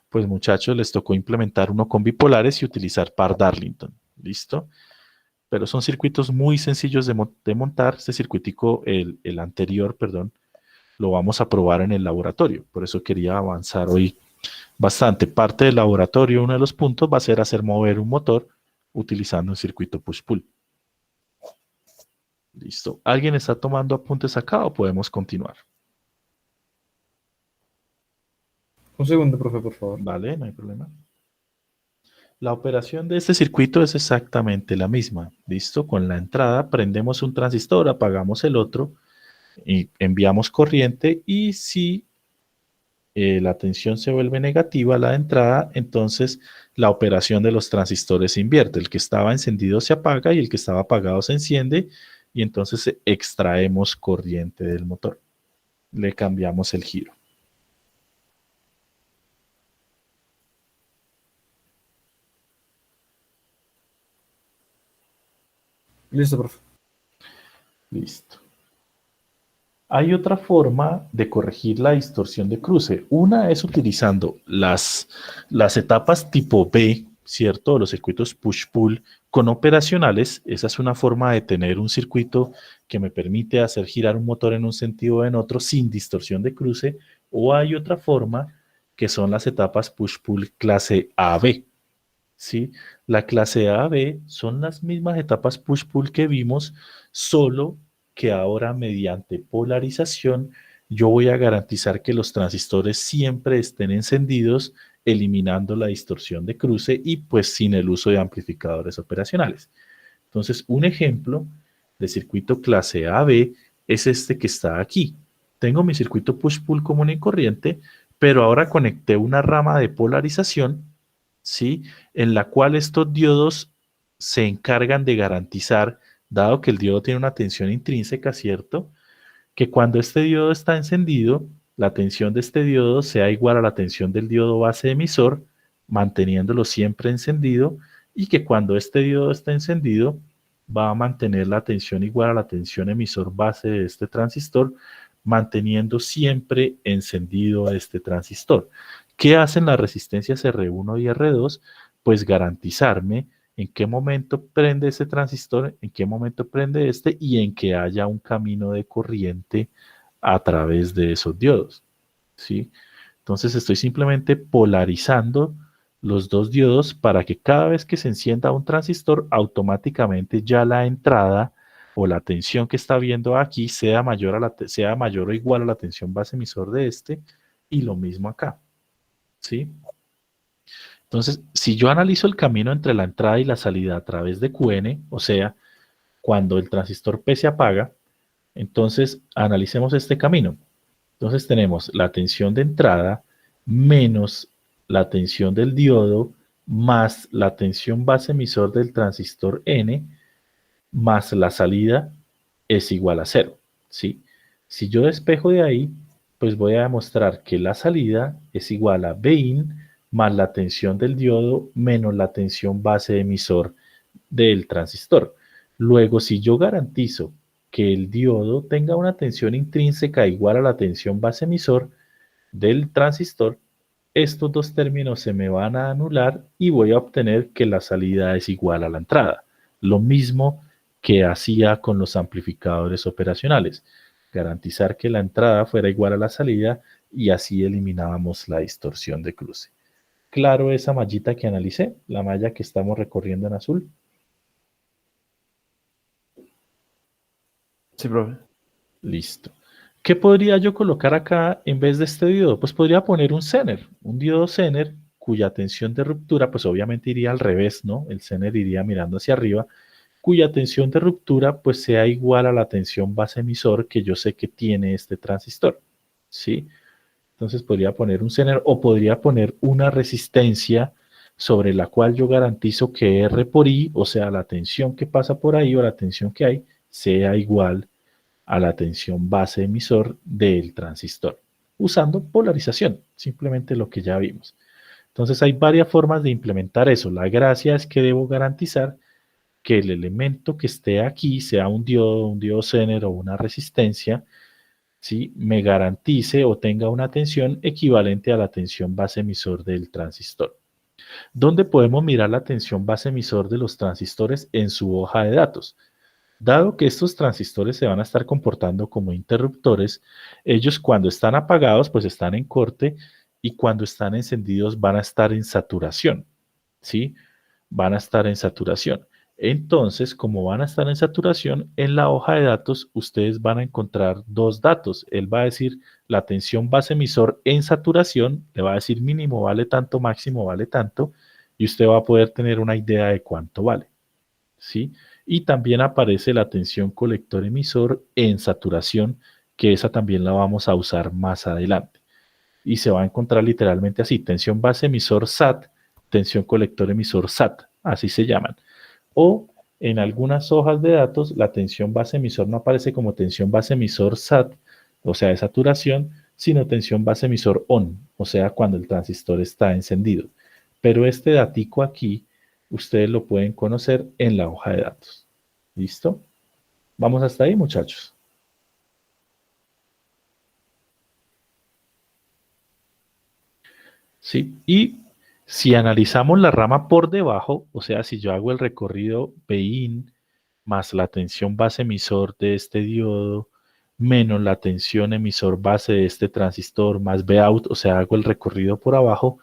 pues muchachos, les tocó implementar uno con bipolares y utilizar par Darlington. ¿Listo? Pero son circuitos muy sencillos de montar. Este circuitico, el anterior, perdón, lo vamos a probar en el laboratorio. Por eso quería avanzar hoy bastante. Parte del laboratorio, uno de los puntos va a ser hacer mover un motor utilizando un circuito push-pull. Listo. ¿Alguien está tomando apuntes acá o podemos continuar? Un segundo, profe, por favor. Vale, no hay problema. La operación de este circuito es exactamente la misma. ¿Listo? Con la entrada prendemos un transistor, apagamos el otro y enviamos corriente, y si la tensión se vuelve negativa a la entrada, entonces la operación de los transistores se invierte. El que estaba encendido se apaga y el que estaba apagado se enciende, y entonces extraemos corriente del motor. Le cambiamos el giro. Listo, profe. Listo. Hay otra forma de corregir la distorsión de cruce. Una es utilizando las etapas tipo B, ¿cierto? Los circuitos push-pull con operacionales. Esa es una forma de tener un circuito que me permite hacer girar un motor en un sentido o en otro sin distorsión de cruce. O hay otra forma que son las etapas push-pull clase AB. ¿Sí? La clase AB son las mismas etapas push-pull que vimos, solo que ahora mediante polarización yo voy a garantizar que los transistores siempre estén encendidos, eliminando la distorsión de cruce y pues sin el uso de amplificadores operacionales. Entonces, un ejemplo de circuito clase AB es este que está aquí. Tengo mi circuito push-pull común y corriente, pero ahora conecté una rama de polarización, ¿sí? En la cual estos diodos se encargan de garantizar, dado que el diodo tiene una tensión intrínseca, ¿cierto? Que cuando este diodo está encendido, la tensión de este diodo sea igual a la tensión del diodo base emisor, manteniéndolo siempre encendido, y que cuando este diodo está encendido, va a mantener la tensión igual a la tensión emisor base de este transistor, manteniendo siempre encendido a este transistor. ¿Qué hacen las resistencias R1 y R2? Pues garantizarme en qué momento prende ese transistor, en qué momento prende este, y en que haya un camino de corriente a través de esos diodos, ¿sí? Entonces estoy simplemente polarizando los dos diodos para que cada vez que se encienda un transistor, automáticamente ya la entrada o la tensión que está viendo aquí sea mayor, sea mayor o igual a la tensión base emisor de este, y lo mismo acá, ¿sí? Entonces, si yo analizo el camino entre la entrada y la salida a través de QN, o sea, cuando el transistor P se apaga, entonces analicemos este camino. Entonces tenemos la tensión de entrada menos la tensión del diodo más la tensión base emisor del transistor N más la salida es igual a 0, ¿sí? Si yo despejo de ahí, pues voy a demostrar que la salida es igual a Bin más la tensión del diodo menos la tensión base emisor del transistor. Luego, si yo garantizo que el diodo tenga una tensión intrínseca igual a la tensión base emisor del transistor, estos dos términos se me van a anular y voy a obtener que la salida es igual a la entrada. Lo mismo que hacía con los amplificadores operacionales. Garantizar que la entrada fuera igual a la salida, y así eliminábamos la distorsión de cruce. Claro, esa mallita que analicé, la malla que estamos recorriendo en azul. Sí, profe. Listo. ¿Qué podría yo colocar acá en vez de este diodo? Pues podría poner un Zener, un diodo Zener cuya tensión de ruptura, pues obviamente iría al revés, ¿no? El Zener iría mirando hacia arriba, cuya tensión de ruptura pues sea igual a la tensión base emisor que yo sé que tiene este transistor, ¿sí? Entonces podría poner un Zener, o podría poner una resistencia sobre la cual yo garantizo que R por I, o sea, la tensión que pasa por ahí o la tensión que hay, sea igual a la tensión base emisor del transistor, usando polarización, simplemente lo que ya vimos. Entonces hay varias formas de implementar eso. La gracia es que debo garantizar que el elemento que esté aquí, sea un diodo Zener o una resistencia, ¿sí?, me garantice o tenga una tensión equivalente a la tensión base emisor del transistor. ¿Dónde podemos mirar la tensión base emisor de los transistores? En su hoja de datos. Dado que estos transistores se van a estar comportando como interruptores, ellos cuando están apagados pues están en corte, y cuando están encendidos van a estar en saturación, ¿sí? Van a estar en saturación. Entonces, como van a estar en saturación, en la hoja de datos ustedes van a encontrar dos datos. Él va a decir la tensión base emisor en saturación, le va a decir mínimo vale tanto, máximo vale tanto, y usted va a poder tener una idea de cuánto vale, ¿sí? Y también aparece la tensión colector emisor en saturación, que esa también la vamos a usar más adelante. Y se va a encontrar literalmente así, tensión base emisor SAT, tensión colector emisor SAT, así se llaman. O en algunas hojas de datos, la tensión base emisor no aparece como tensión base emisor SAT, o sea, de saturación, sino tensión base emisor ON, o sea, cuando el transistor está encendido. Pero este datico aquí, ustedes lo pueden conocer en la hoja de datos. ¿Listo? Vamos hasta ahí, muchachos. ¿Sí? Y si analizamos la rama por debajo, o sea, si yo hago el recorrido Bin más la tensión base emisor de este diodo, menos la tensión emisor base de este transistor, más Vout, o sea, hago el recorrido por abajo,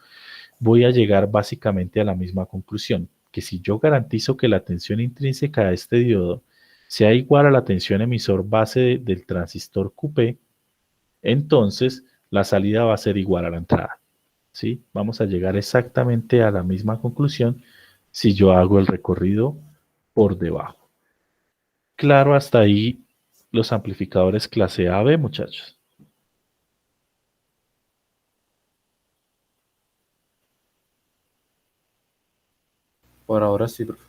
voy a llegar básicamente a la misma conclusión, que si yo garantizo que la tensión intrínseca de este diodo sea igual a la tensión emisor base del transistor QP, entonces la salida va a ser igual a la entrada. ¿Sí? Vamos a llegar exactamente a la misma conclusión si yo hago el recorrido por debajo. Claro, hasta ahí los amplificadores clase A-B, muchachos. Por ahora sí, profe.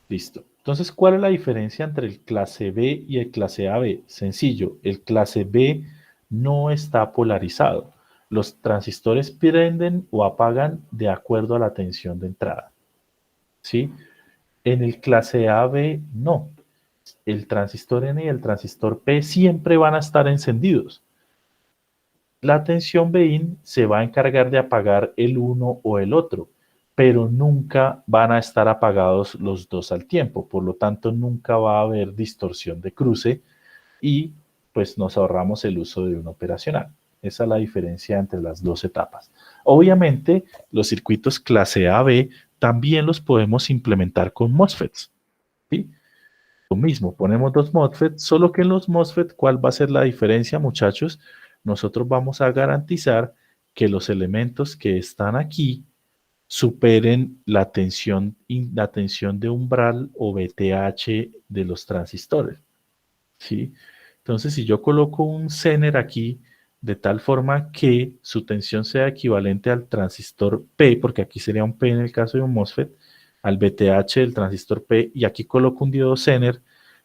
Listo. Entonces, ¿cuál es la diferencia entre el clase B y el clase AB? Sencillo, el clase B no está polarizado. Los transistores prenden o apagan de acuerdo a la tensión de entrada. ¿Sí? En el clase AB no. El transistor N y el transistor P siempre van a estar encendidos. La tensión BIN se va a encargar de apagar el uno o el otro, pero nunca van a estar apagados los dos al tiempo, por lo tanto nunca va a haber distorsión de cruce y pues nos ahorramos el uso de un operacional. Esa es la diferencia entre las dos etapas. Obviamente los circuitos clase AB también los podemos implementar con MOSFETs. ¿Sí? Lo mismo, ponemos dos MOSFET, solo que en los MOSFET, ¿cuál va a ser la diferencia, muchachos? Nosotros vamos a garantizar que los elementos que están aquí superen la tensión de umbral o VTH de los transistores, ¿sí? Entonces, si yo coloco un Zener aquí, de tal forma que su tensión sea equivalente al transistor P, porque aquí sería un P en el caso de un MOSFET, al VTH del transistor P, y aquí coloco un diodo Zener,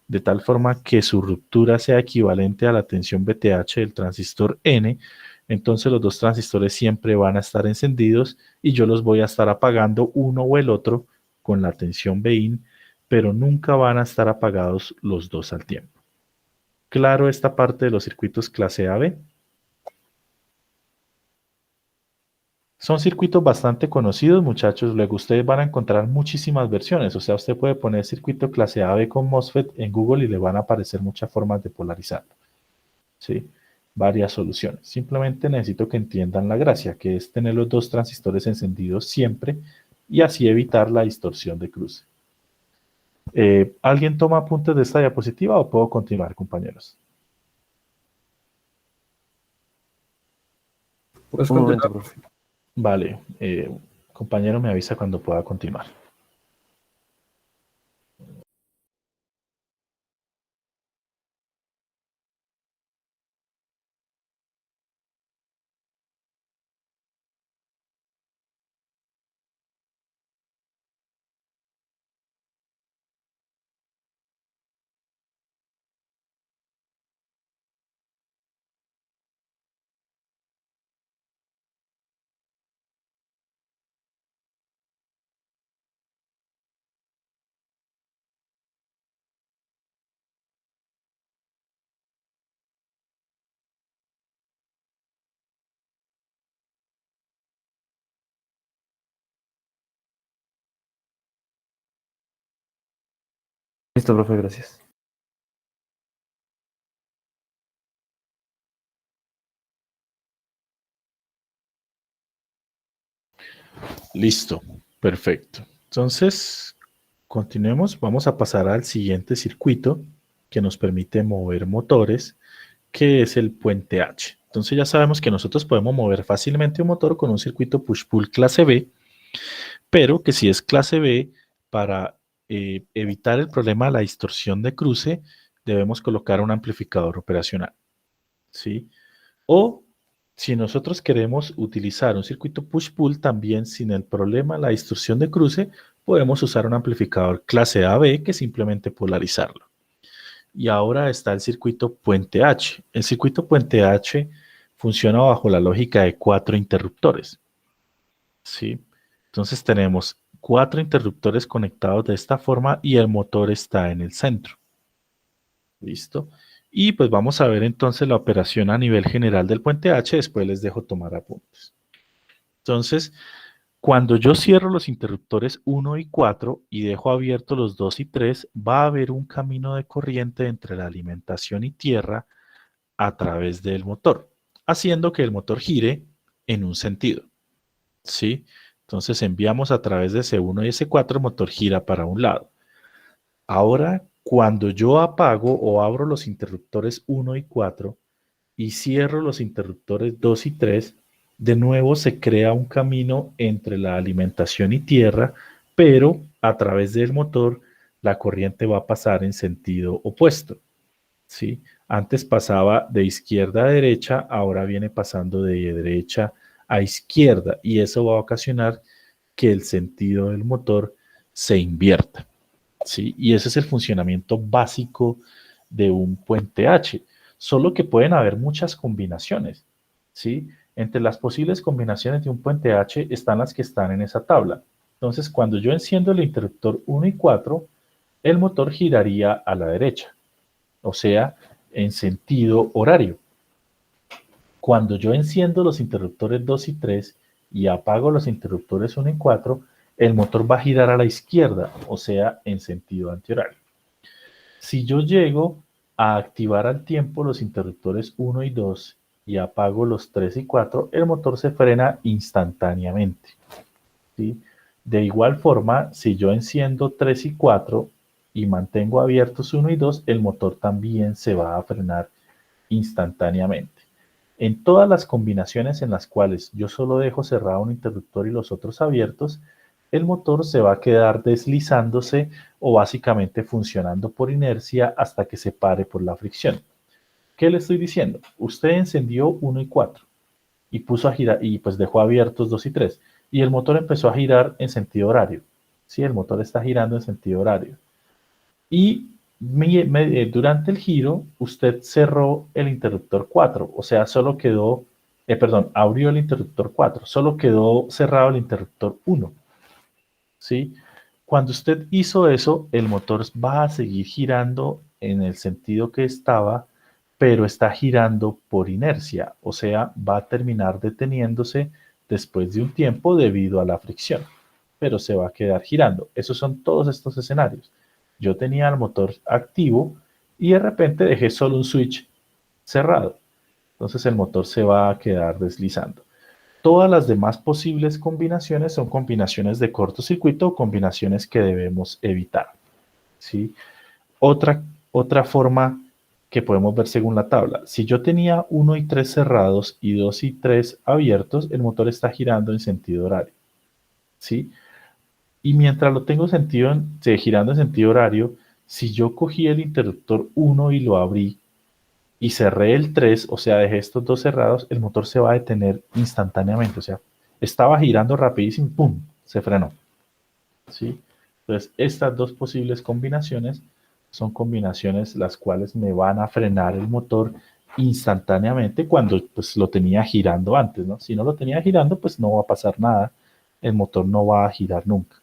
de tal forma que su ruptura sea equivalente a la tensión VTH del transistor N, entonces los dos transistores siempre van a estar encendidos y yo los voy a estar apagando uno o el otro con la tensión BIN, pero nunca van a estar apagados los dos al tiempo. Claro esta parte de los circuitos clase AB. Son circuitos bastante conocidos, muchachos. Luego ustedes van a encontrar muchísimas versiones. O sea, usted puede poner circuito clase AB con MOSFET en Google y le van a aparecer muchas formas de polarizarlo. ¿Sí? Varias soluciones. Simplemente necesito que entiendan la gracia, que es tener los dos transistores encendidos siempre y así evitar la distorsión de cruce. ¿Alguien toma apuntes de esta diapositiva o puedo continuar, compañeros? Puedes Un momento, continuar. profe. Vale, compañero me avisa cuando pueda continuar. Listo, profe, gracias. Listo, perfecto. Entonces, Continuemos, vamos a pasar al siguiente circuito que nos permite mover motores, que es el puente H. Entonces ya sabemos que nosotros podemos mover fácilmente un motor con un circuito push-pull clase B, pero que si es clase B, para evitar el problema de la distorsión de cruce, debemos colocar un amplificador operacional, ¿sí? O si nosotros queremos utilizar un circuito push-pull también sin el problema de la distorsión de cruce, podemos usar un amplificador clase AB que simplemente polarizarlo. Y ahora está el circuito puente H. El circuito puente H funciona bajo la lógica de 4 interruptores, ¿sí? Entonces tenemos 4 interruptores conectados de esta forma y el motor está en el centro. ¿Listo? Y pues vamos a ver entonces la operación a nivel general del puente H, después les dejo tomar apuntes. Entonces, cuando yo cierro los interruptores 1 y 4 y dejo abiertos los 2 y 3, va a haber un camino de corriente entre la alimentación y tierra a través del motor, haciendo que el motor gire en un sentido, ¿sí? Entonces enviamos a través de S1 y S4, el motor gira para un lado. Ahora, cuando yo apago o abro los interruptores 1 y 4 y cierro los interruptores 2 y 3, de nuevo se crea un camino entre la alimentación y tierra, pero a través del motor la corriente va a pasar en sentido opuesto, ¿sí? Antes pasaba de izquierda a derecha, ahora viene pasando de derecha a izquierda y eso va a ocasionar que el sentido del motor se invierta, ¿sí? Y ese es el funcionamiento básico de un puente H, solo que pueden haber muchas combinaciones, ¿sí? Entre las posibles combinaciones de un puente H están las que están en esa tabla. Entonces, cuando yo enciendo el interruptor 1 y 4, el motor giraría a la derecha, o sea, en sentido horario. Cuando yo enciendo los interruptores 2 y 3 y apago los interruptores 1 y 4, el motor va a girar a la izquierda, o sea, en sentido antihorario. Si yo llego a activar al tiempo los interruptores 1 y 2 y apago los 3 y 4, el motor se frena instantáneamente, ¿sí? De igual forma, si yo enciendo 3 y 4 y mantengo abiertos 1 y 2, el motor también se va a frenar instantáneamente. En todas las combinaciones en las cuales yo solo dejo cerrado un interruptor y los otros abiertos, el motor se va a quedar deslizándose o básicamente funcionando por inercia hasta que se pare por la fricción. ¿Qué le estoy diciendo? Usted encendió 1 y 4 y puso a girar y pues dejó abiertos 2 y 3 y el motor empezó a girar en sentido horario. Sí, el motor está girando en sentido horario. Y durante el giro, usted cerró el interruptor 4, o sea, solo quedó, abrió el interruptor 4, solo quedó cerrado el interruptor 1, ¿sí? Cuando usted hizo eso, el motor va a seguir girando en el sentido que estaba, pero está girando por inercia, o sea, va a terminar deteniéndose después de un tiempo debido a la fricción, pero se va a quedar girando. Esos son todos estos escenarios. Yo tenía el motor activo y de repente dejé solo un switch cerrado. Entonces el motor se va a quedar deslizando. Todas las demás posibles combinaciones son combinaciones de cortocircuito o combinaciones que debemos evitar, ¿sí? Otra forma que podemos ver según la tabla. Si yo tenía 1 y 3 cerrados y 2 y 3 abiertos, el motor está girando en sentido horario, ¿sí? Y mientras lo tengo girando en sentido horario, si yo cogí el interruptor 1 y lo abrí y cerré el 3, o sea, dejé estos dos cerrados, el motor se va a detener instantáneamente. O sea, estaba girando rapidísimo, ¡pum!, se frenó, ¿sí? Entonces, estas dos posibles combinaciones son combinaciones las cuales me van a frenar el motor instantáneamente cuando pues lo tenía girando antes, ¿no? Si no lo tenía girando, pues no va a pasar nada, el motor no va a girar nunca.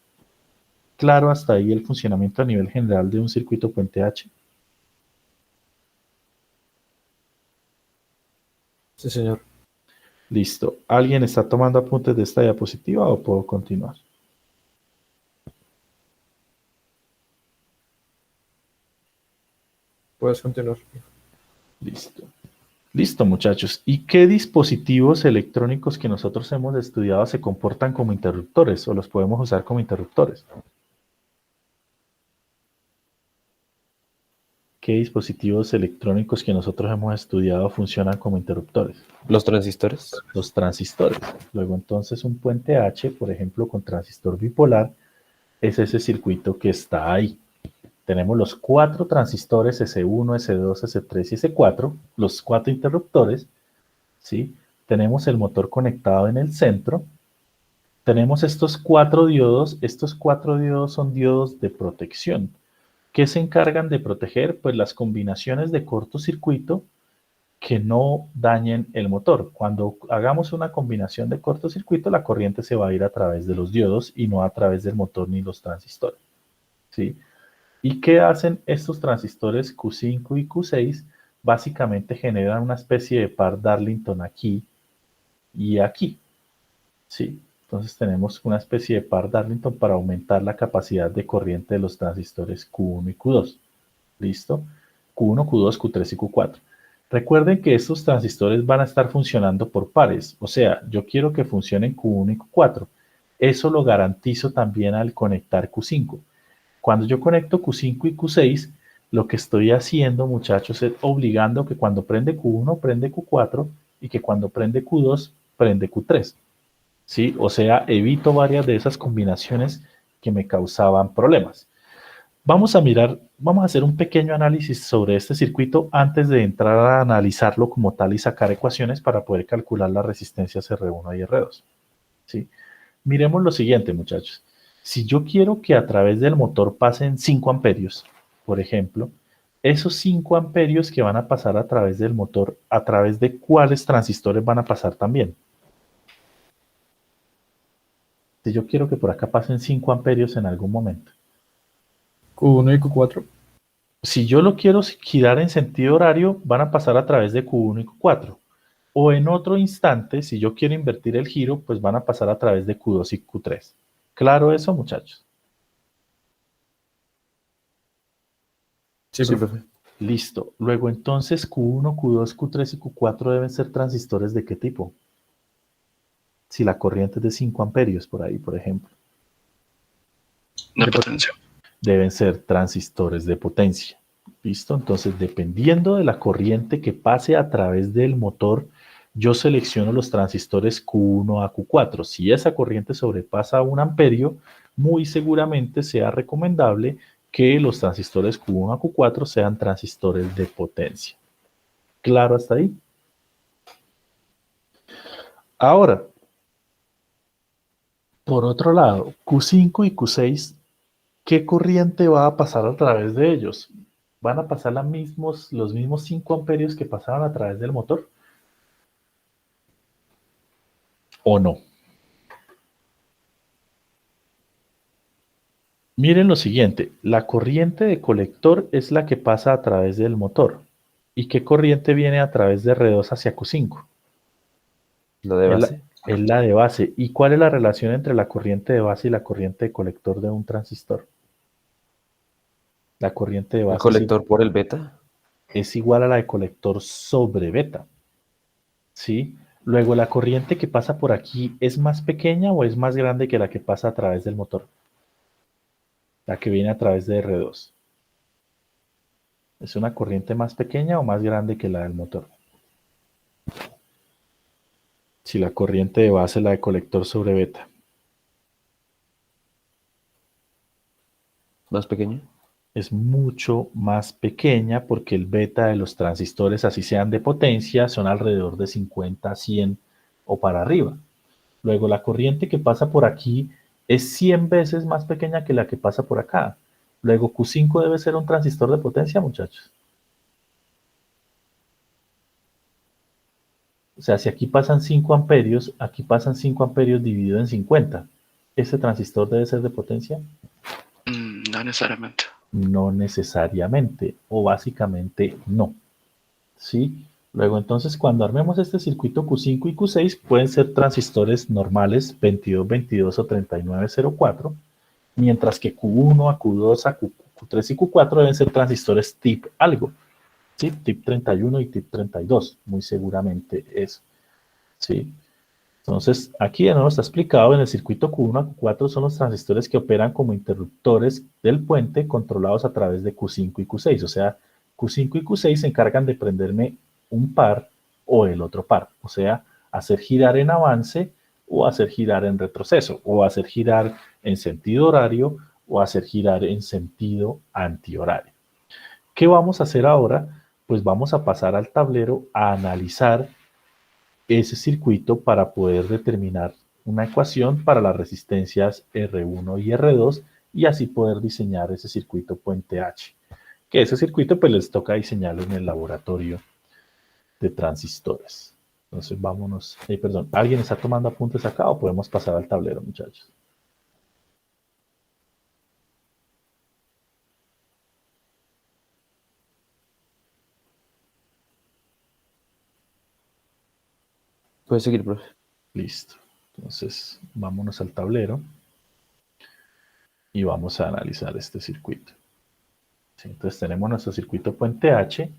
Claro, hasta ahí el funcionamiento a nivel general de un circuito puente H. Sí, señor. Listo. ¿Alguien está tomando apuntes de esta diapositiva o puedo continuar? Puedes continuar. Listo. Listo, muchachos. ¿Y qué dispositivos electrónicos que nosotros hemos estudiado se comportan como interruptores o los podemos usar como interruptores? ¿Qué dispositivos electrónicos que nosotros hemos estudiado funcionan como interruptores? Los transistores. Los transistores. Luego entonces un puente H, por ejemplo, con transistor bipolar, es ese circuito que está ahí. Tenemos los 4 transistores S1, S2, S3 y S4, los 4 interruptores, ¿sí? Tenemos el motor conectado en el centro. Tenemos estos 4 diodos. Estos 4 diodos son diodos de protección. ¿Qué se encargan de proteger? Pues las combinaciones de cortocircuito que no dañen el motor. Cuando hagamos una combinación de cortocircuito, la corriente se va a ir a través de los diodos y no a través del motor ni los transistores, ¿sí? ¿Y qué hacen estos transistores Q5 y Q6? Básicamente generan una especie de par Darlington aquí y aquí, ¿sí? Entonces tenemos una especie de par Darlington para aumentar la capacidad de corriente de los transistores Q1 y Q2. ¿Listo? Q1, Q2, Q3 y Q4. Recuerden que estos transistores van a estar funcionando por pares. O sea, yo quiero que funcionen Q1 y Q4. Eso lo garantizo también al conectar Q5. Cuando yo conecto Q5 y Q6, lo que estoy haciendo, muchachos, es obligando que cuando prende Q1, prende Q4 y que cuando prende Q2, prende Q3. ¿Sí? O sea, evito varias de esas combinaciones que me causaban problemas. Vamos a hacer un pequeño análisis sobre este circuito antes de entrar a analizarlo como tal y sacar ecuaciones para poder calcular las resistencias R1 y R2. ¿Sí? Miremos lo siguiente, muchachos. Si yo quiero que a través del motor pasen 5 amperios, por ejemplo, esos 5 amperios que van a pasar a través del motor, ¿a través de cuáles transistores van a pasar también? Si yo quiero que por acá pasen 5 amperios en algún momento. Q1 y Q4. Si yo lo quiero girar en sentido horario, van a pasar a través de Q1 y Q4. O en otro instante, si yo quiero invertir el giro, pues van a pasar a través de Q2 y Q3. ¿Claro eso, muchachos? Sí, Sí, profe. profe. Listo. Luego entonces Q1, Q2, Q3 y Q4 deben ser transistores ¿de qué tipo? Si la corriente es de 5 amperios por ahí, por ejemplo. De potencia. Deben ser transistores de potencia. ¿Listo? Entonces, dependiendo de la corriente que pase a través del motor, yo selecciono los transistores Q1 a Q4. Si esa corriente sobrepasa 1 amperio, muy seguramente sea recomendable que los transistores Q1 a Q4 sean transistores de potencia. ¿Claro hasta ahí? Ahora, por otro lado, Q5 y Q6, ¿qué corriente va a pasar a través de ellos? ¿Van a pasar los mismos 5 amperios que pasaban a través del motor? ¿O no? Miren lo siguiente, la corriente de colector es la que pasa a través del motor. ¿Y qué corriente viene a través de R2 hacia Q5? Lo de base. Es la de base. ¿Y cuál es la relación entre la corriente de base y la corriente de colector de un transistor? La corriente de El base colector por el beta. es igual a la de colector sobre beta. ¿Sí? Luego, ¿la corriente que pasa por aquí es más pequeña o es más grande que la que pasa a través del motor? La que viene a través de R2. ¿Es una corriente más pequeña o más grande que la del motor? Si la corriente de base es la de colector sobre beta. Más pequeño. Es mucho más pequeña porque el beta de los transistores, así sean de potencia, son alrededor de 50, 100 o para arriba. Luego, la corriente que pasa por aquí es 100 veces más pequeña que la que pasa por acá. Luego, Q5 debe ser un transistor de potencia, muchachos. O sea, si aquí pasan 5 amperios, aquí pasan 5 amperios dividido en 50. ¿Ese transistor debe ser de potencia? No necesariamente. No necesariamente, o básicamente no. ¿Sí? Luego, entonces, cuando armemos este circuito Q5 y Q6, pueden ser transistores normales 2222 o 3904, mientras que Q1 a Q2 a Q3 y Q4 deben ser transistores tip algo. ¿Sí? Tip 31 y tip 32, muy seguramente eso. ¿Sí? Entonces, aquí de nuevo está explicado, en el circuito Q1 a Q4 son los transistores que operan como interruptores del puente controlados a través de Q5 y Q6, o sea, Q5 y Q6 se encargan de prenderme un par o el otro par, o sea, hacer girar en avance o hacer girar en retroceso, o hacer girar en sentido horario o hacer girar en sentido antihorario. ¿Qué vamos a hacer ahora? Pues vamos a pasar al tablero a analizar ese circuito para poder determinar una ecuación para las resistencias R1 y R2 y así poder diseñar ese circuito puente H. Que ese circuito pues les toca diseñarlo en el laboratorio de transistores. Entonces vámonos, perdón, ¿alguien está tomando apuntes acá o podemos pasar al tablero, muchachos? Puedes seguir, profe. Listo. Entonces vámonos al tablero y vamos a analizar este circuito. ¿Sí? Entonces tenemos nuestro circuito puente H.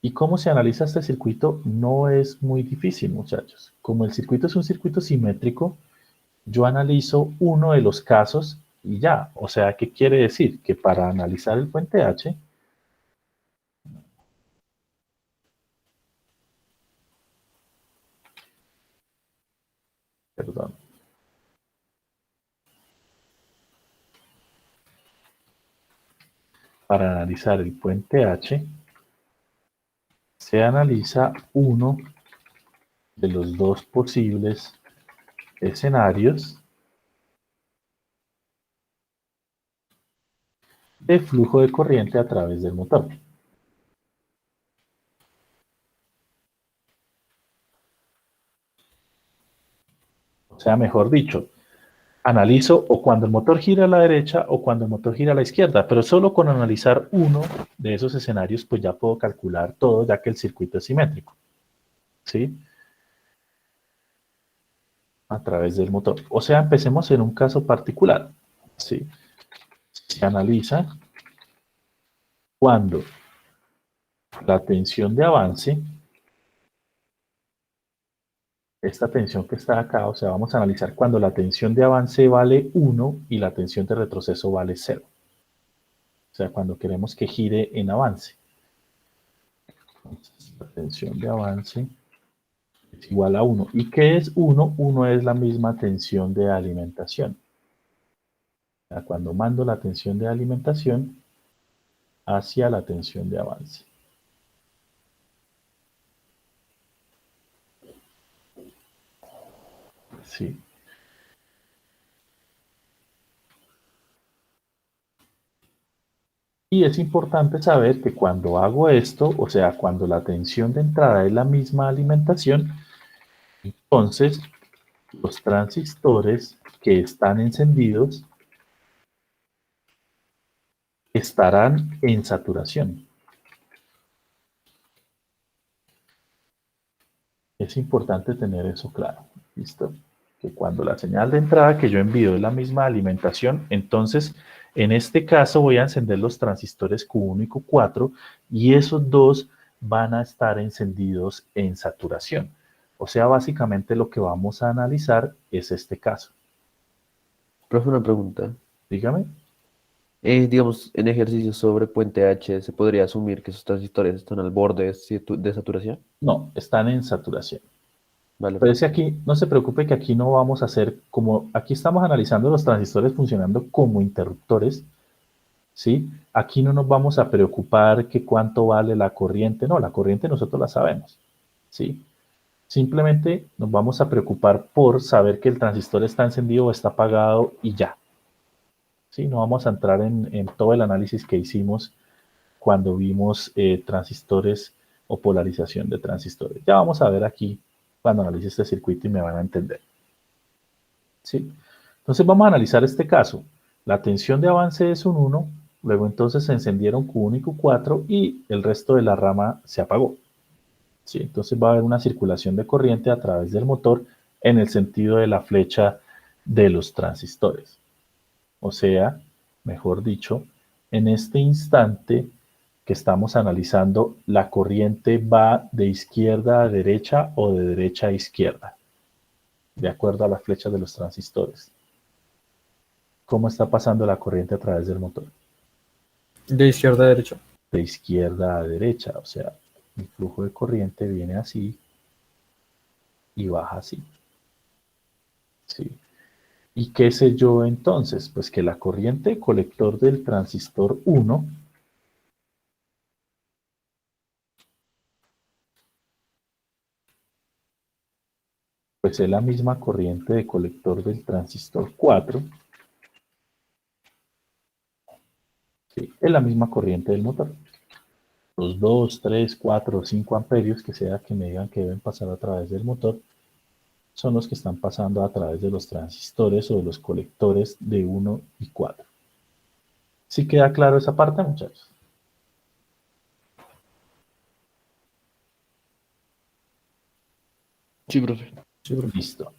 ¿Y cómo se analiza este circuito? No es muy difícil, muchachos. Como el circuito es un circuito simétrico, yo analizo uno de los casos y ya. O sea, ¿qué quiere decir? Que para analizar el puente H, perdón, para analizar el puente H, se analiza uno de los dos posibles escenarios de flujo de corriente a través del motor. O sea, mejor dicho, analizo o cuando el motor gira a la derecha o cuando el motor gira a la izquierda, pero solo con analizar uno de esos escenarios, pues ya puedo calcular todo, ya que el circuito es simétrico. ¿Sí? A través del motor. O sea, empecemos en un caso particular. ¿Sí? Se analiza cuando la tensión de avance, esta tensión que está acá, o sea, vamos a analizar cuando la tensión de avance vale 1 y la tensión de retroceso vale 0. O sea, cuando queremos que gire en avance. Entonces, la tensión de avance es igual a 1. ¿Y qué es 1? 1 es la misma tensión de alimentación. O sea, cuando mando la tensión de alimentación hacia la tensión de avance. Sí. Y es importante saber que cuando hago esto, o sea, cuando la tensión de entrada es la misma alimentación, entonces los transistores que están encendidos estarán en saturación. Es importante tener eso claro. ¿Listo? Que cuando la señal de entrada que yo envío es la misma alimentación, entonces en este caso voy a encender los transistores Q1 y Q4 y esos dos van a estar encendidos en saturación. O sea, básicamente lo que vamos a analizar es este caso. Profe, una pregunta. Dígame. Digamos, en ejercicios sobre puente H, ¿se podría asumir que esos transistores están al borde de saturación? No, están en saturación. Vale, Pero es profe. que aquí, no se preocupe que aquí no vamos a hacer como, aquí estamos analizando los transistores funcionando como interruptores, ¿sí? Aquí no nos vamos a preocupar que cuánto vale la corriente, no, la corriente nosotros la sabemos, ¿sí? Simplemente nos vamos a preocupar por saber que el transistor está encendido o está apagado y ya, ¿sí? No vamos a entrar en todo el análisis que hicimos cuando vimos transistores o polarización de transistores. Ya vamos a ver aquí cuando analice este circuito y me van a entender. ¿Sí? Entonces vamos a analizar este caso. La tensión de avance es un 1, luego entonces se encendieron Q1 y Q4 y el resto de la rama se apagó. ¿Sí? Entonces va a haber una circulación de corriente a través del motor en el sentido de la flecha de los transistores. O sea, mejor dicho, en este instante que estamos analizando, la corriente va de izquierda a derecha o de derecha a izquierda, de acuerdo a las flechas de los transistores. ¿Cómo está pasando la corriente a través del motor? De izquierda a derecha. de izquierda a derecha, o sea, mi flujo de corriente viene así y baja así. ¿Sí? ¿Y qué sé yo entonces? Pues que la corriente de colector del transistor 1 pues es la misma corriente de colector del transistor 4, ¿sí? Es la misma corriente del motor. Los 2, 3, 4 o 5 amperios que sea que me digan que deben pasar a través del motor son los que están pasando a través de los transistores o de los colectores de 1 y 4. ¿Sí queda claro esa parte, muchachos? Sí, profe. Sí, profe. Listo.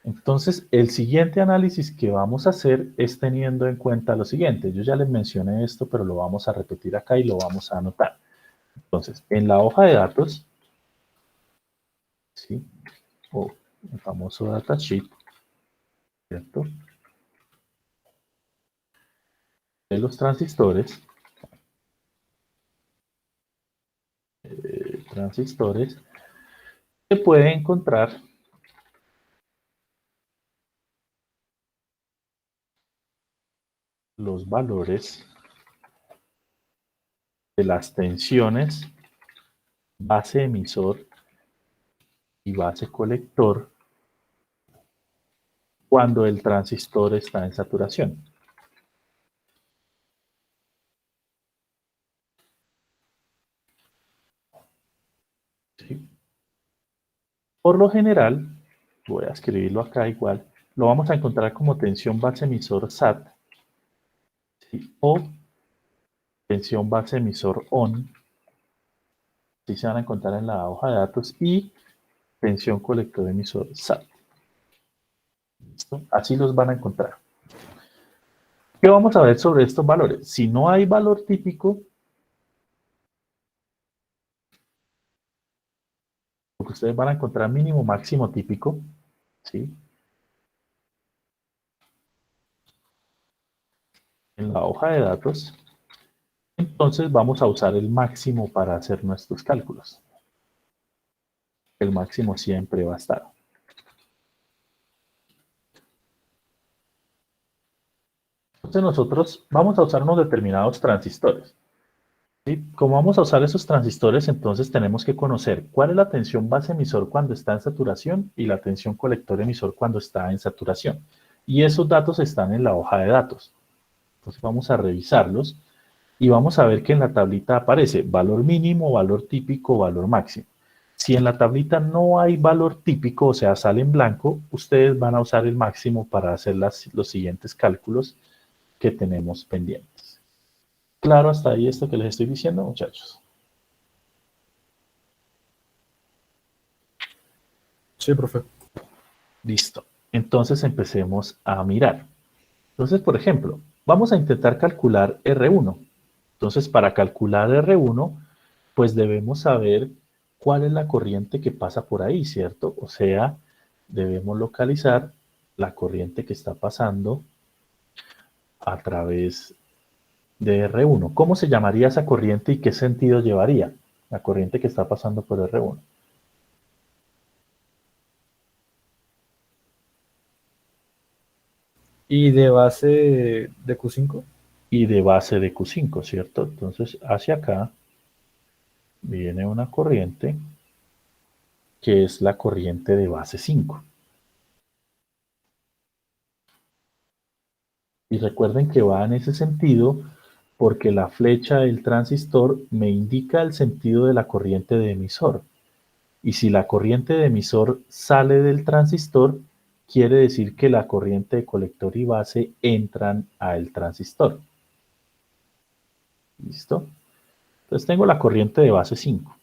Entonces, el siguiente análisis que vamos a hacer es teniendo en cuenta lo siguiente. Yo ya les mencioné esto, pero lo vamos a repetir acá y lo vamos a anotar. Entonces, en la hoja de datos, ¿sí? O el famoso datasheet, ¿cierto? De los transistores, se puede encontrar los valores de las tensiones base emisor y base colector cuando el transistor está en saturación. ¿Sí? Por lo general, voy a escribirlo acá igual, lo vamos a encontrar como tensión base emisor SAT, ¿sí? O tensión base emisor ON, así se van a encontrar en la hoja de datos, y tensión colector emisor SAT. ¿Listo? Así los van a encontrar. ¿Qué vamos a ver sobre estos valores? Si no hay valor típico, lo que ustedes van a encontrar mínimo, máximo típico, ¿sí? En la hoja de datos, entonces vamos a usar el máximo para hacer nuestros cálculos. El máximo siempre va a estar. Entonces nosotros vamos a usar unos determinados transistores. ¿Sí? Como vamos a usar esos transistores, entonces tenemos que conocer cuál es la tensión base emisor cuando está en saturación y la tensión colector emisor cuando está en saturación. Y esos datos están en la hoja de datos. Entonces vamos a revisarlos y vamos a ver que en la tablita aparece valor mínimo, valor típico, valor máximo. Si en la tablita no hay valor típico, o sea, sale en blanco, ustedes van a usar el máximo para hacer los siguientes cálculos que tenemos pendientes. ¿Claro hasta ahí esto que les estoy diciendo, muchachos? Sí, profe. Listo. Entonces empecemos a mirar. Entonces, por ejemplo, vamos a intentar calcular R1. Entonces, para calcular R1, pues debemos saber cuál es la corriente que pasa por ahí, ¿cierto? O sea, debemos localizar la corriente que está pasando a través de R1. ¿Cómo se llamaría esa corriente y qué sentido llevaría la corriente que está pasando por R1? ¿Y de base de Q5? Y de base de Q5, ¿cierto? Entonces, hacia acá viene una corriente que es la corriente de base 5. Y recuerden que va en ese sentido porque la flecha del transistor me indica el sentido de la corriente de emisor. Y si la corriente de emisor sale del transistor, quiere decir que la corriente de colector y base entran al transistor. ¿Listo? Entonces tengo la corriente de base 5.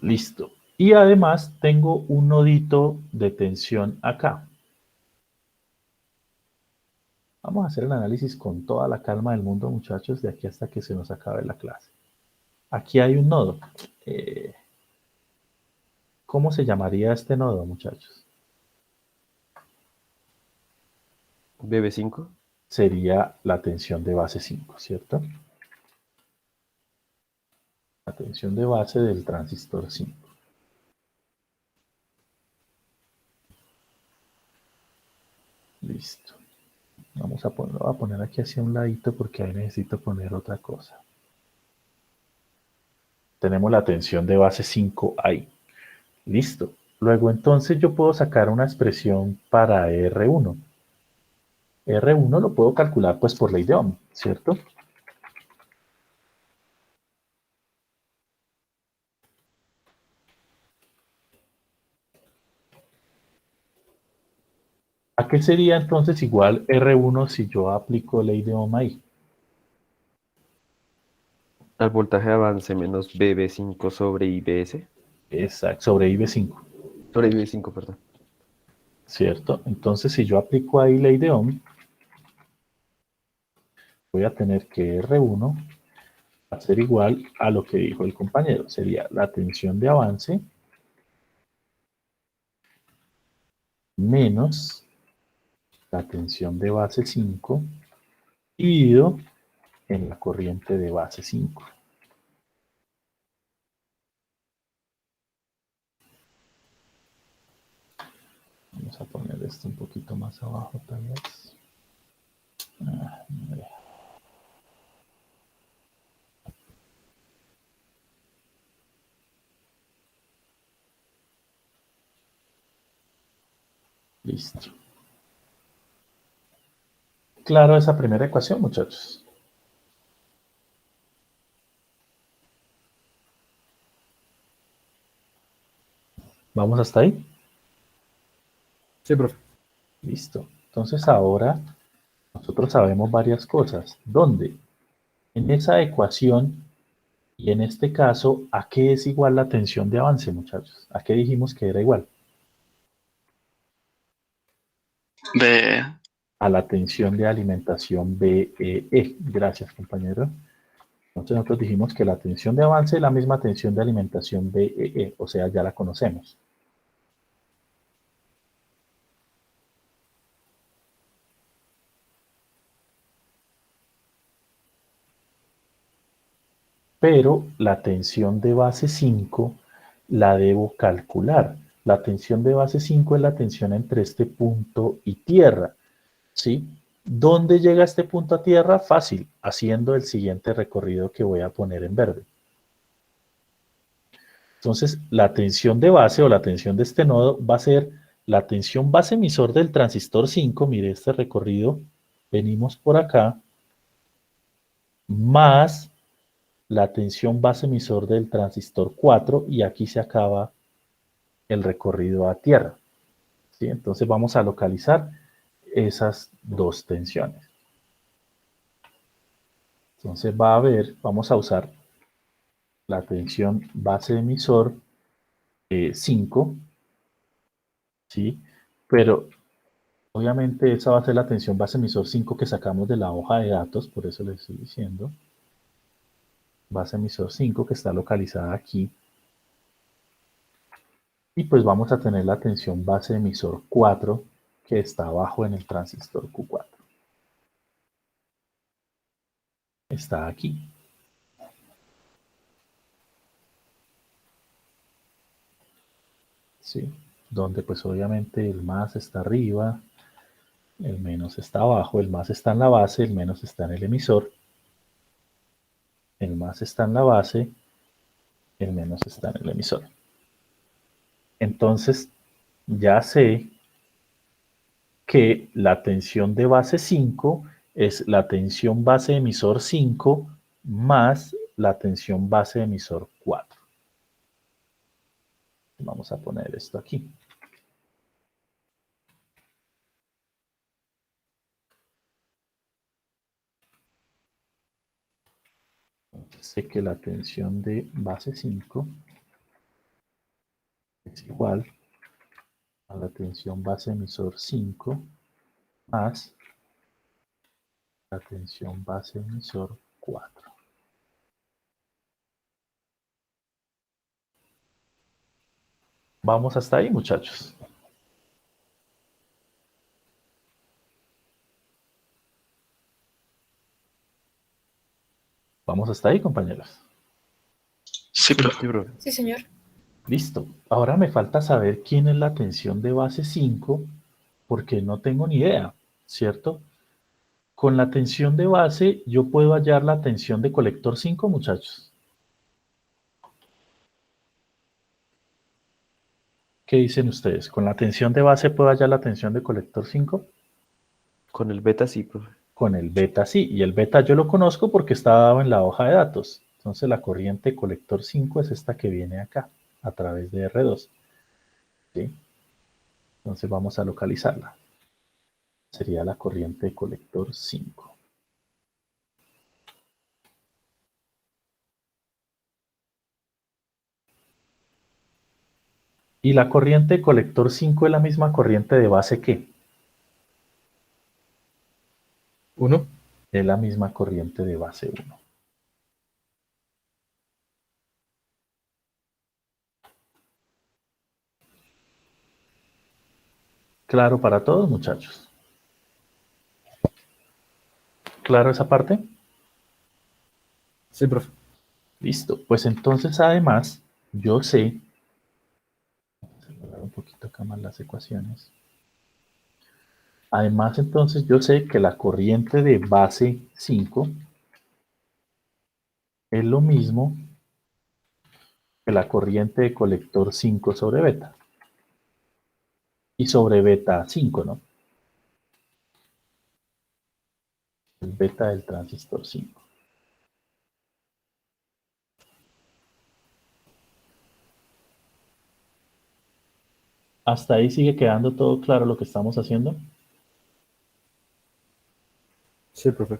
Listo. Y además tengo un nodito de tensión acá. Vamos a hacer el análisis con toda la calma del mundo, muchachos, de aquí hasta que se nos acabe la clase. Aquí hay un nodo. ¿Cómo se llamaría este nodo, muchachos? BB5. Sería la tensión de base 5, ¿cierto? La tensión de base del transistor 5. Listo. Lo voy a poner aquí hacia un ladito porque ahí necesito poner otra cosa. Tenemos la tensión de base 5 ahí. Listo. Luego entonces yo puedo sacar una expresión para R1. R1 lo puedo calcular pues por ley de Ohm, ¿cierto? ¿A qué sería entonces igual R1 si yo aplico ley de Ohm ahí? Al voltaje de avance menos BB5 sobre IBS. Exacto, sobre IV5, Sobre IB5, perdón. ¿cierto? Entonces si yo aplico ahí ley de Ohm, voy a tener que R1 va a ser igual a lo que dijo el compañero. Sería la tensión de avance menos la tensión de base 5 dividido en la corriente de base 5. Vamos a poner esto un poquito más abajo tal vez. No me deja. Listo. Claro esa primera ecuación, muchachos. ¿Vamos hasta ahí? Sí, profe. Listo. Entonces ahora nosotros sabemos varias cosas. ¿Dónde? En esa ecuación y en este caso, ¿a qué es igual la tensión de avance, muchachos? ¿A qué dijimos que era igual? B. A la tensión de alimentación BEE. Gracias, compañero. Entonces nosotros dijimos que la tensión de avance es la misma tensión de alimentación BEE, o sea, ya la conocemos. Pero la tensión de base 5 la debo calcular. La tensión de base 5 es la tensión entre este punto y tierra, ¿sí? ¿Dónde llega este punto a tierra? Fácil, haciendo el siguiente recorrido que voy a poner en verde. Entonces, la tensión de base o la tensión de este nodo va a ser la tensión base emisor del transistor 5, mire este recorrido, venimos por acá, más la tensión base emisor del transistor 4 y aquí se acaba el recorrido a tierra, ¿sí? Entonces vamos a localizar esas dos tensiones. Entonces va a haber, vamos a usar la tensión base emisor 5, ¿sí? Pero obviamente esa va a ser la tensión base emisor 5 que sacamos de la hoja de datos, por eso les estoy diciendo. Base emisor 5 que está localizada aquí. Y pues vamos a tener la tensión base emisor 4 que está abajo en el transistor Q4. Está aquí. ¿Sí? Donde pues obviamente el más está arriba, el menos está abajo, el más está en la base, el menos está en el emisor, el más está en la base, el menos está en el emisor. Entonces ya sé que la tensión de base 5 es la tensión base emisor 5 más la tensión base emisor 4. Vamos a poner esto aquí. Sé que la tensión de base 5 es igual a la tensión base emisor 5 más la tensión base emisor 4. Vamos hasta ahí, muchachos. Vamos hasta ahí, compañeros. Sí, profe. Sí, profe. Sí, señor. Listo. Ahora me falta saber quién es la tensión de base 5, porque no tengo ni idea, ¿cierto? Con la tensión de base yo puedo hallar la tensión de colector 5, muchachos. ¿Qué dicen ustedes? ¿Con la tensión de base puedo hallar la tensión de colector 5? Con el beta sí, profe. Con el beta sí, y el beta yo lo conozco porque está dado en la hoja de datos. Entonces la corriente colector 5 es esta que viene acá, a través de R2. ¿Sí? Entonces vamos a localizarla. Sería la corriente de colector 5. Y la corriente de colector 5 es la misma corriente de base que. 1. Es la misma corriente de base 1. ¿Claro para todos, muchachos? ¿Claro esa parte? Sí, profe. Listo. Pues entonces, además, yo sé. Vamos a acelerar un poquito acá más las ecuaciones. Además, entonces, yo sé que la corriente de base 5 es lo mismo que la corriente de colector 5 sobre beta. Y sobre beta 5, ¿no? El beta del transistor 5. ¿Hasta ahí sigue quedando todo claro lo que estamos haciendo? Sí, profe.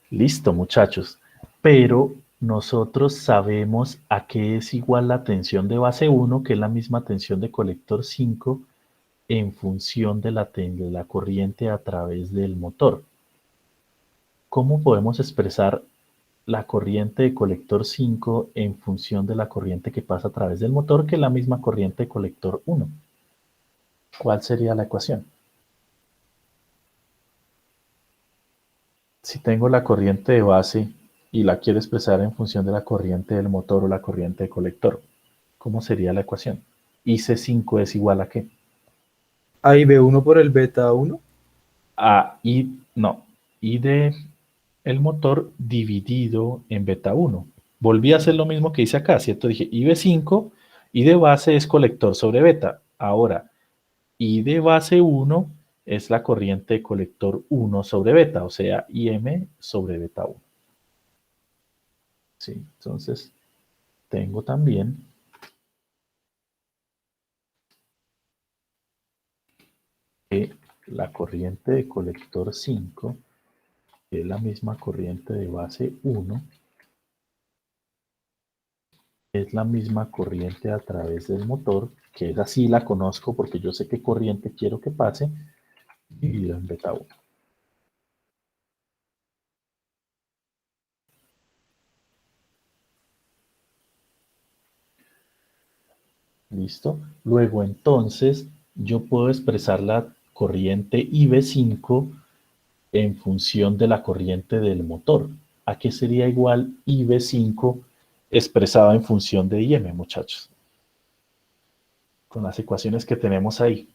Listo, muchachos. Pero nosotros sabemos a qué es igual la tensión de base 1, que es la misma tensión de colector 5, en función de la corriente a través del motor. ¿Cómo podemos expresar la corriente de colector 5 en función de la corriente que pasa a través del motor, que es la misma corriente de colector 1? ¿Cuál sería la ecuación? Si tengo la corriente de base y la quiero expresar en función de la corriente del motor o la corriente de colector, ¿cómo sería la ecuación? IC5 es igual a ¿qué? A y B1 por el beta 1. A I, no, I de el motor dividido en beta 1. Volví a hacer lo mismo que hice acá, ¿cierto? Dije IB5, I de base es colector sobre beta. Ahora, I de base 1 es la corriente de colector 1 sobre beta, o sea, IM sobre beta 1. ¿Sí? Entonces, tengo también que la corriente de colector 5 es la misma corriente de base 1, es la misma corriente a través del motor, que es así la conozco porque yo sé qué corriente quiero que pase, dividido en beta 1. ¿Listo? Luego entonces yo puedo expresar la corriente IB5 en función de la corriente del motor. ¿A qué sería igual IB5 expresada en función de IM, muchachos? Con las ecuaciones que tenemos ahí.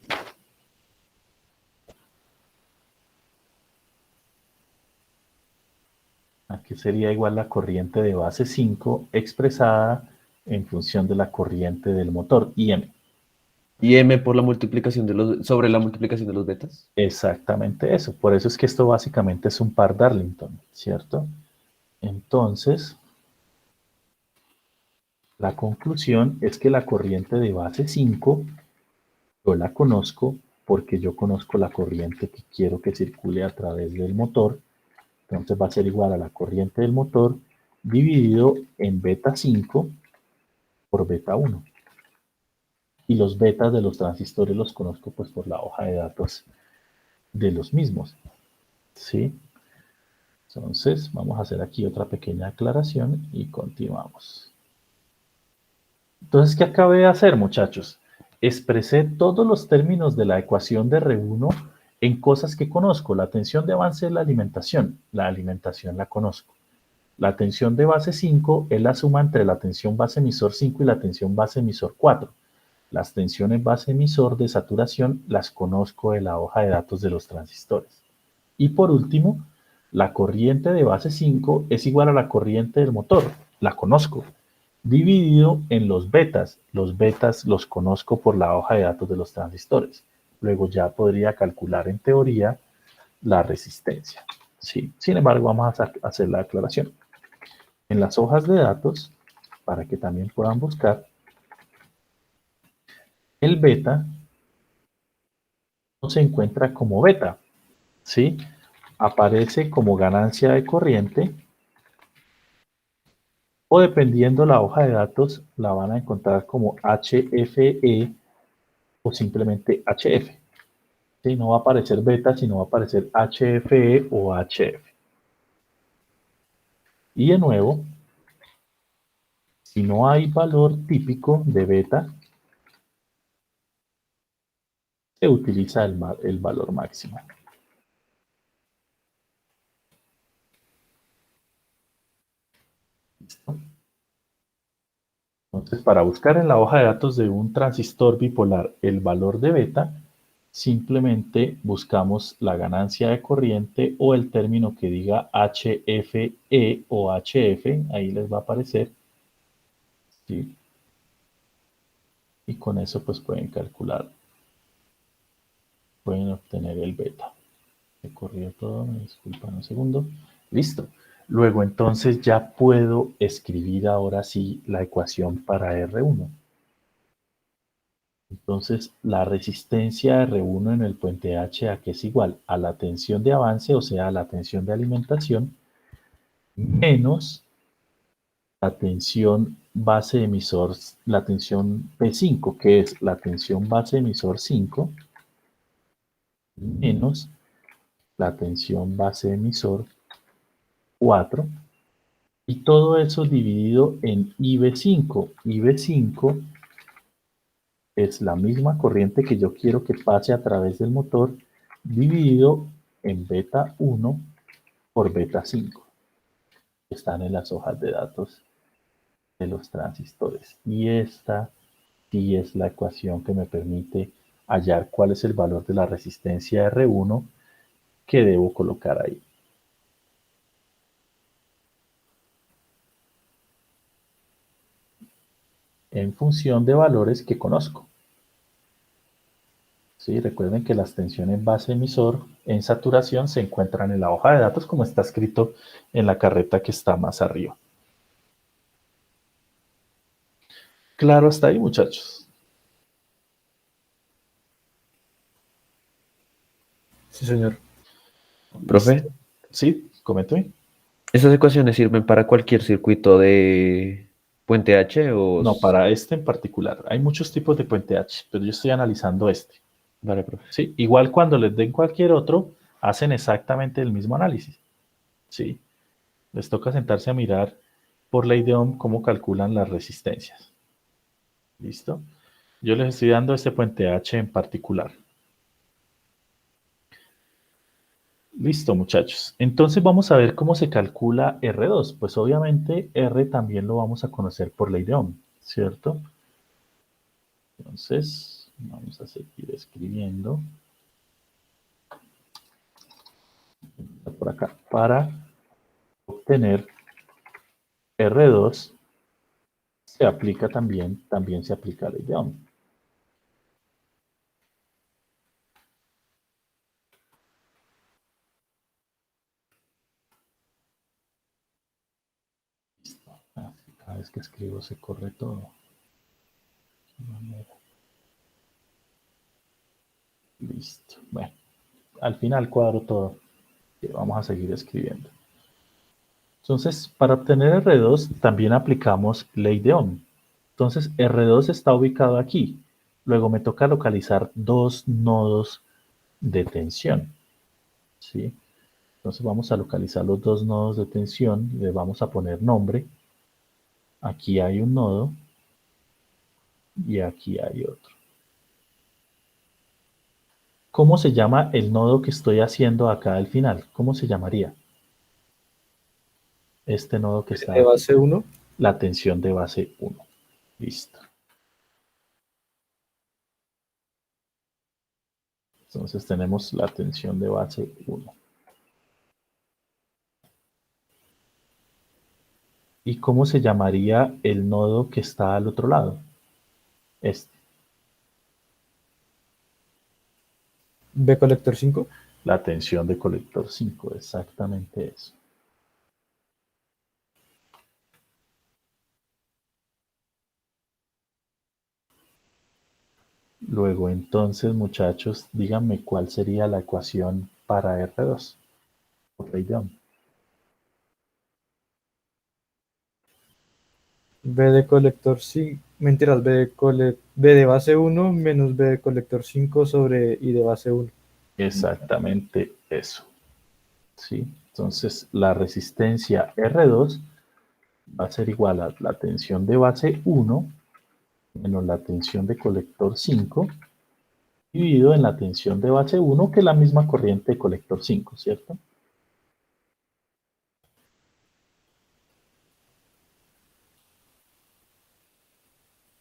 ¿A qué sería igual la corriente de base 5 expresada en función de la corriente del motor, IM? Y M por la multiplicación sobre la multiplicación de los betas. Exactamente eso. Por eso es que esto básicamente es un par Darlington, ¿cierto? Entonces, la conclusión es que la corriente de base 5 yo la conozco porque yo conozco la corriente que quiero que circule a través del motor. Entonces va a ser igual a la corriente del motor dividido en beta 5 por beta 1. Y los betas de los transistores los conozco pues por la hoja de datos de los mismos. ¿Sí? Entonces vamos a hacer aquí otra pequeña aclaración y continuamos. Entonces, ¿qué acabé de hacer, muchachos? Expresé todos los términos de la ecuación de R1 en cosas que conozco. La tensión de avance es la alimentación. La alimentación la conozco. La tensión de base 5 es la suma entre la tensión base emisor 5 y la tensión base emisor 4. Las tensiones base emisor de saturación las conozco de la hoja de datos de los transistores. Y por último, la corriente de base 5 es igual a la corriente del motor, la conozco, dividido en los betas. Los betas los conozco por la hoja de datos de los transistores. Luego ya podría calcular en teoría la resistencia. Sí. Sin embargo, vamos a hacer la aclaración. En las hojas de datos, para que también puedan buscar, el beta no se encuentra como beta, ¿sí? Aparece como ganancia de corriente o dependiendo la hoja de datos, la van a encontrar como HFE o simplemente HF. ¿Sí? No va a aparecer beta, sino va a aparecer HFE o HF. Y de nuevo, si no hay valor típico de beta, se utiliza el valor máximo. ¿Listo? Entonces, para buscar en la hoja de datos de un transistor bipolar el valor de beta, simplemente buscamos la ganancia de corriente o el término que diga HFE o HF, ahí les va a aparecer, ¿sí? Y con eso pues pueden calcular, pueden obtener el beta. Se corrió todo, me disculpan un segundo. Listo. Luego entonces ya puedo escribir ahora sí la ecuación para R1. Entonces la resistencia R1 en el puente H a que es igual a la tensión de avance, o sea, a la tensión de alimentación, menos la tensión base emisor, la tensión P5, que es la tensión base emisor 5, menos la tensión base emisor 4, y todo eso dividido en IB5. IB5 es la misma corriente que yo quiero que pase a través del motor, dividido en beta 1 por beta 5. Están en las hojas de datos de los transistores. Y esta sí es la ecuación que me permite hallar cuál es el valor de la resistencia R1 que debo colocar ahí. En función de valores que conozco. ¿Sí? Recuerden que las tensiones base emisor en saturación se encuentran en la hoja de datos como está escrito en la carreta que está más arriba. Claro hasta ahí, muchachos. Sí, señor. Profe, Sí, coméntame. ¿esas ecuaciones sirven para cualquier circuito de puente H o...? No, para este en particular. Hay muchos tipos de puente H, pero yo estoy analizando este. Vale, profe. ¿Sí? Igual cuando les den cualquier otro, hacen exactamente el mismo análisis. ¿Sí? Les toca sentarse a mirar por ley de Ohm cómo calculan las resistencias. ¿Listo? Yo les estoy dando este puente H en particular. Listo, muchachos. Entonces vamos a ver cómo se calcula R2. Pues obviamente R también lo vamos a conocer por ley de Ohm, ¿cierto? Entonces, vamos a seguir escribiendo por acá. Para obtener R2 se aplica también se aplica ley de Ohm. Listo. Cada vez que escribo se corre todo. Listo. Bueno, al final cuadro todo. Vamos a seguir escribiendo. Entonces, para obtener R2 también aplicamos ley de Ohm. Entonces, R2 está ubicado aquí. Luego me toca localizar dos nodos de tensión. ¿Sí? Entonces vamos a localizar los dos nodos de tensión. Le vamos a poner nombre. Aquí hay un nodo y aquí hay otro. ¿Cómo se llama el nodo que estoy haciendo acá al final? ¿Cómo se llamaría? Este nodo que está De base 1. la tensión de base 1. Listo. Entonces tenemos la tensión de base 1. ¿Y cómo se llamaría el nodo que está al otro lado? Este, B colector 5. la tensión de colector 5, exactamente eso. Luego, entonces, muchachos, díganme cuál sería la ecuación para R2. B de colector 5. Mentiras, B de base 1 menos B de colector 5 sobre I de base 1. Exactamente eso. ¿Sí? Entonces, la resistencia R2 va a ser igual a la tensión de base 1 menos la tensión de colector 5 dividido en la tensión de base 1, que es la misma corriente de colector 5, ¿cierto?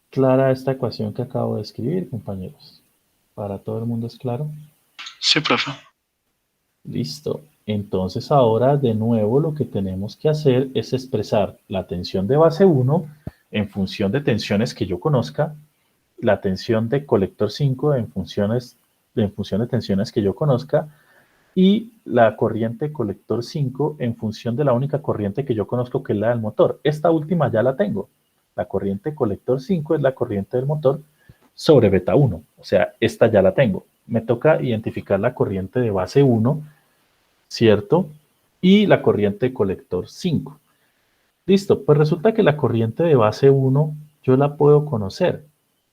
¿Clara esta ecuación que acabo de escribir, compañeros? ¿Para todo el mundo es claro? Sí, profe. Listo. Entonces ahora de nuevo lo que tenemos que hacer es expresar la tensión de base 1 en función de tensiones que yo conozca, la tensión de colector 5 en función de tensiones que yo conozca, y la corriente colector 5 en función de la única corriente que yo conozco, que es la del motor. Esta última ya la tengo. La corriente colector 5 es la corriente del motor sobre beta 1. O sea, esta ya la tengo. Me toca identificar la corriente de base 1, ¿cierto? Y la corriente colector 5. Listo, pues resulta que la corriente de base 1 yo la puedo conocer.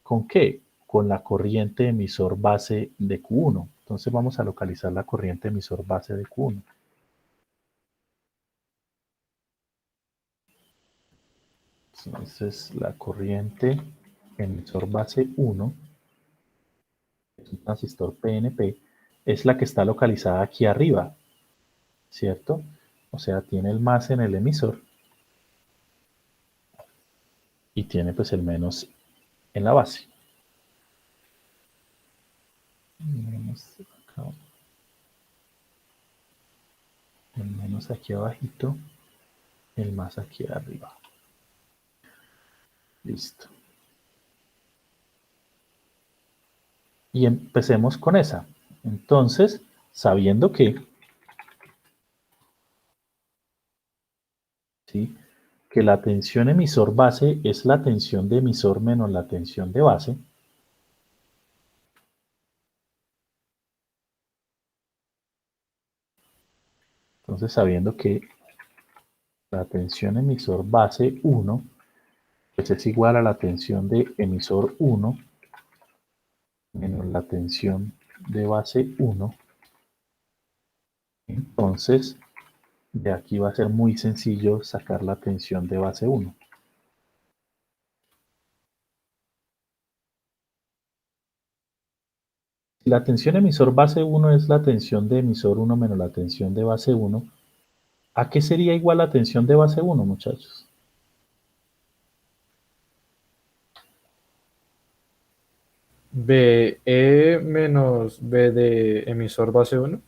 ¿Con qué? Con la corriente emisor base de Q1. Entonces vamos a localizar la corriente emisor base de Q1. Entonces la corriente emisor base 1, es un transistor PNP, es la que está localizada aquí arriba, ¿cierto? O sea, tiene el más en el emisor y tiene pues el menos en la base. El menos aquí abajito, el más aquí arriba. Listo. Y empecemos con esa. Entonces, sabiendo ¿sí?, que la tensión emisor base es la tensión de emisor menos la tensión de base, entonces sabiendo que la tensión emisor base 1 pues es igual a la tensión de emisor 1 menos la tensión de base 1, entonces de aquí va a ser muy sencillo sacar la tensión de base 1. Si la tensión emisor base 1 es la tensión de emisor 1 menos la tensión de base 1, ¿a qué sería igual la tensión de base 1, muchachos? BE menos B de emisor base 1.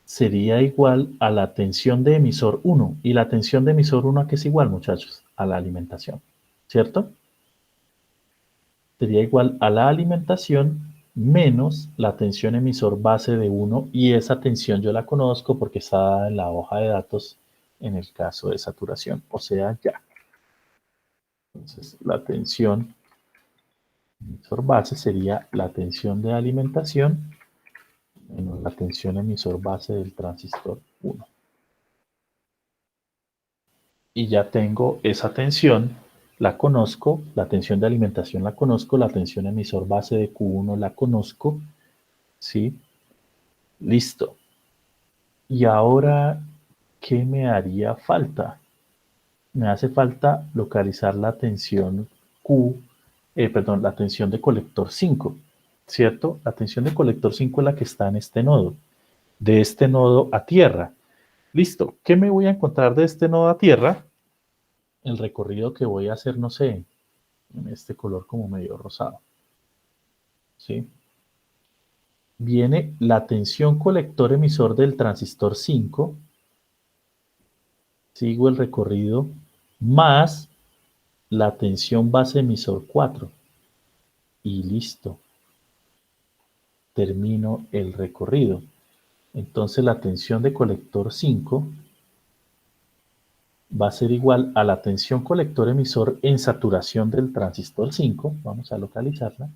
Sería igual a la tensión de emisor 1. ¿Y la tensión de emisor 1 a qué es igual, muchachos? A la alimentación, ¿cierto? Sería igual a la alimentación menos la tensión emisor base de 1, y esa tensión yo la conozco porque está dada en la hoja de datos en el caso de saturación, o sea, ya. Entonces, la tensión emisor base sería la tensión de alimentación menos la tensión emisor base del transistor 1. Y ya tengo esa tensión, la conozco, la tensión de alimentación la conozco, la tensión emisor base de Q1 la conozco, ¿sí? Listo. Y ahora, ¿qué me haría falta? Me hace falta localizar la tensión la tensión de colector 5, ¿cierto? La tensión de colector 5 es la que está en este nodo, de este nodo a tierra. Listo. ¿Qué me voy a encontrar de este nodo a tierra? El recorrido que voy a hacer, no sé, en este color como medio rosado. ¿Sí? Viene la tensión colector emisor del transistor 5. Sigo el recorrido más la tensión base emisor 4. Y listo. Termino el recorrido. Entonces la tensión de colector 5 va a ser igual a la tensión colector emisor en saturación del transistor 5. Vamos a localizarla.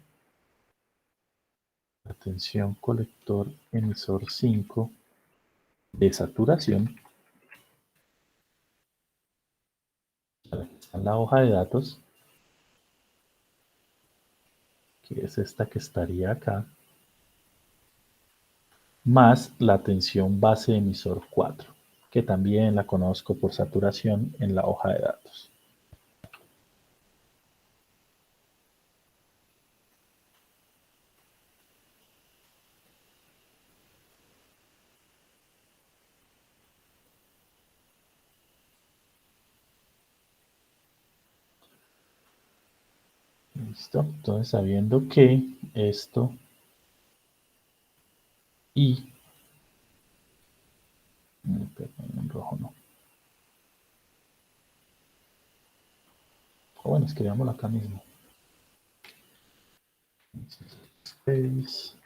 La tensión colector emisor 5 de saturación. Está en la hoja de datos, que es esta que estaría acá, más la tensión base emisor 4, que también la conozco por saturación en la hoja de datos. Listo, entonces sabiendo que esto y perdón, en rojo no. O bueno, escribámoslo acá mismo. Space.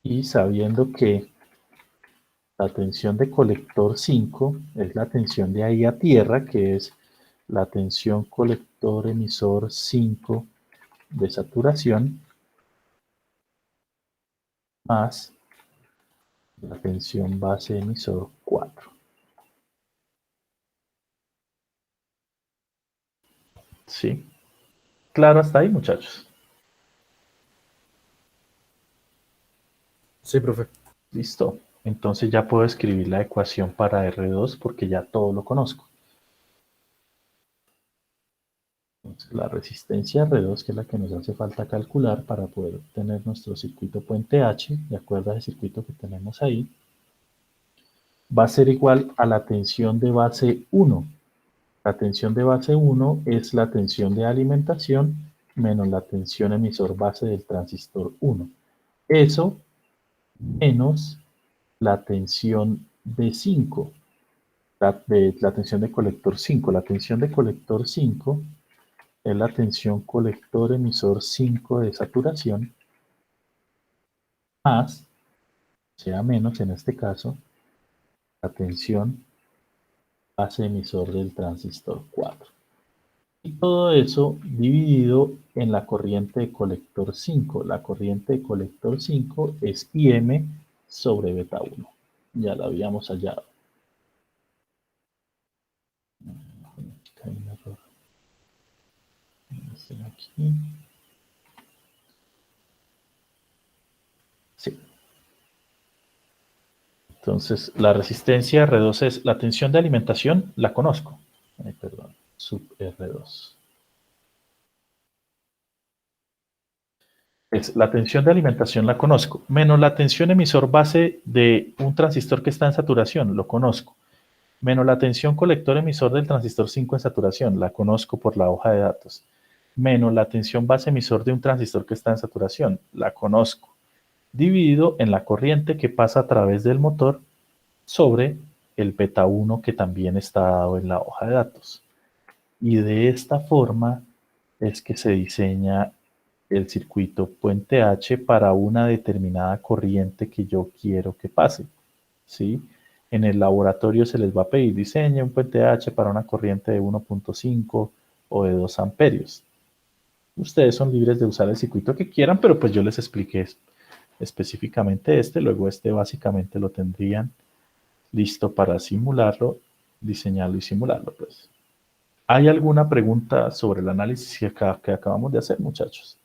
Y sabiendo que la tensión de colector 5 es la tensión de ahí a tierra, que es la tensión colector emisor 5 de saturación, más la tensión base emisor 4. ¿Sí? Claro hasta ahí, muchachos. Sí, profe. Listo. Entonces ya puedo escribir la ecuación para R2 porque ya todo lo conozco. Entonces, la resistencia R2, que es la que nos hace falta calcular para poder tener nuestro circuito puente H, de acuerdo al circuito que tenemos ahí, va a ser igual a la tensión de base 1. La tensión de base 1 es la tensión de alimentación menos la tensión emisor base del transistor 1. Eso menos la tensión de 5, la tensión de colector 5. La tensión de colector 5 es la tensión colector emisor 5 de saturación más, sea menos en este caso, la tensión base emisor del transistor 4. Y todo eso dividido en la corriente de colector 5. La corriente de colector 5 es IM sobre beta 1. Ya la habíamos hallado. Acá hay un error. Aquí. Sí. Entonces, la resistencia R2 es la tensión de alimentación, la conozco. Perdón, sub R2. Es la tensión de alimentación la conozco, menos la tensión emisor base de un transistor que está en saturación, lo conozco, menos la tensión colector emisor del transistor 5 en saturación, la conozco por la hoja de datos, menos la tensión base emisor de un transistor que está en saturación, la conozco, dividido en la corriente que pasa a través del motor sobre el beta 1 que también está dado en la hoja de datos. Y de esta forma es que se diseña el circuito puente H para una determinada corriente que yo quiero que pase, ¿sí? En el laboratorio se les va a pedir diseñe un puente H para una corriente de 1.5 o de 2 amperios. Ustedes son libres de usar el circuito que quieran, pero pues yo les expliqué específicamente este, luego este básicamente lo tendrían listo para simularlo, diseñarlo y simularlo, pues. ¿Hay alguna pregunta sobre el análisis que acabamos de hacer, muchachos?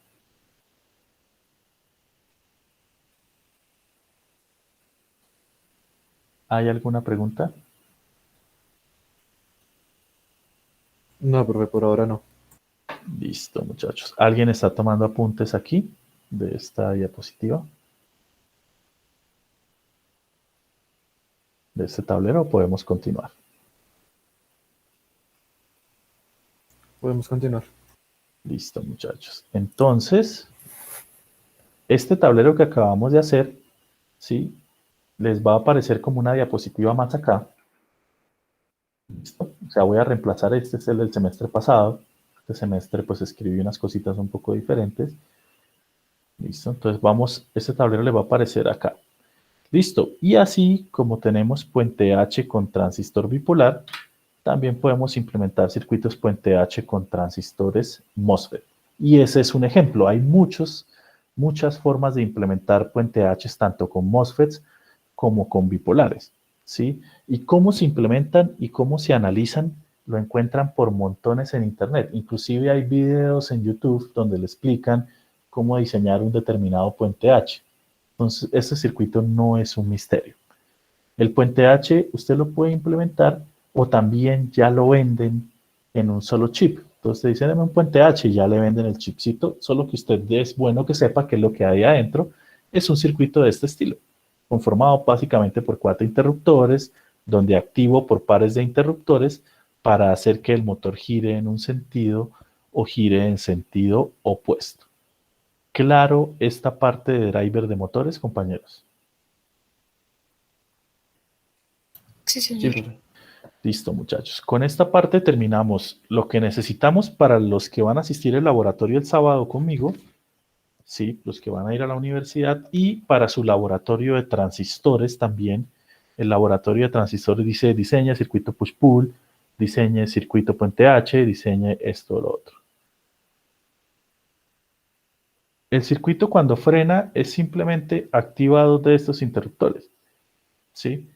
¿Hay alguna pregunta? No, profe, por ahora no. Listo, muchachos. ¿Alguien está tomando apuntes aquí de esta diapositiva? ¿De este tablero o podemos continuar? Podemos continuar. Listo, muchachos. Entonces, este tablero que acabamos de hacer, ¿sí? Les va a aparecer como una diapositiva más acá. ¿Listo? O sea, voy a reemplazar este, es el del semestre pasado. Este semestre pues escribí unas cositas un poco diferentes. Listo, entonces vamos, este tablero le va a aparecer acá. Listo, y así como tenemos puente H con transistor bipolar, también podemos implementar circuitos puente H con transistores MOSFET. Y ese es un ejemplo, hay muchas formas de implementar puente H tanto con MOSFETs como con bipolares, ¿sí? Y cómo se implementan y cómo se analizan, lo encuentran por montones en internet. Inclusive hay videos en YouTube donde le explican cómo diseñar un determinado puente H. Entonces, este circuito no es un misterio. El puente H usted lo puede implementar o también ya lo venden en un solo chip. Entonces dicen, deme un puente H y ya le venden el chipcito, solo que usted es bueno que sepa que lo que hay adentro es un circuito de este estilo, conformado básicamente por 4 interruptores, donde activo por pares de interruptores para hacer que el motor gire en un sentido o gire en sentido opuesto. Claro esta parte de driver de motores, compañeros. Sí, Sí, señor. profe. Listo, muchachos. Con esta parte terminamos lo que necesitamos para los que van a asistir al laboratorio el sábado conmigo, ¿sí? Los que van a ir a la universidad, y para su laboratorio de transistores también. El laboratorio de transistores dice diseña circuito push-pull, diseñe circuito puente H, diseñe esto o lo otro. El circuito cuando frena es simplemente activa 2 de estos interruptores, ¿sí?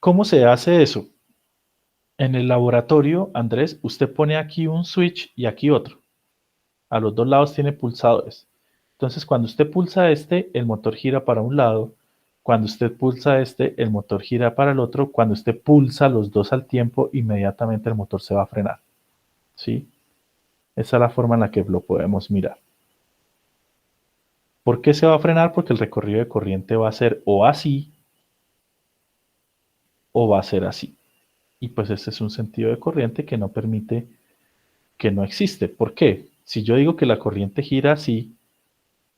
¿Cómo se hace eso? En el laboratorio, Andrés, usted pone aquí un switch y aquí otro. A los 2 lados tiene pulsadores. Entonces, cuando usted pulsa este, el motor gira para un lado. Cuando usted pulsa este, el motor gira para el otro. Cuando usted pulsa los 2 al tiempo, inmediatamente el motor se va a frenar, ¿sí? Esa es la forma en la que lo podemos mirar. ¿Por qué se va a frenar? Porque el recorrido de corriente va a ser o así o va a ser así. Y pues este es un sentido de corriente que no permite, que no existe. ¿Por qué? Si yo digo que la corriente gira así,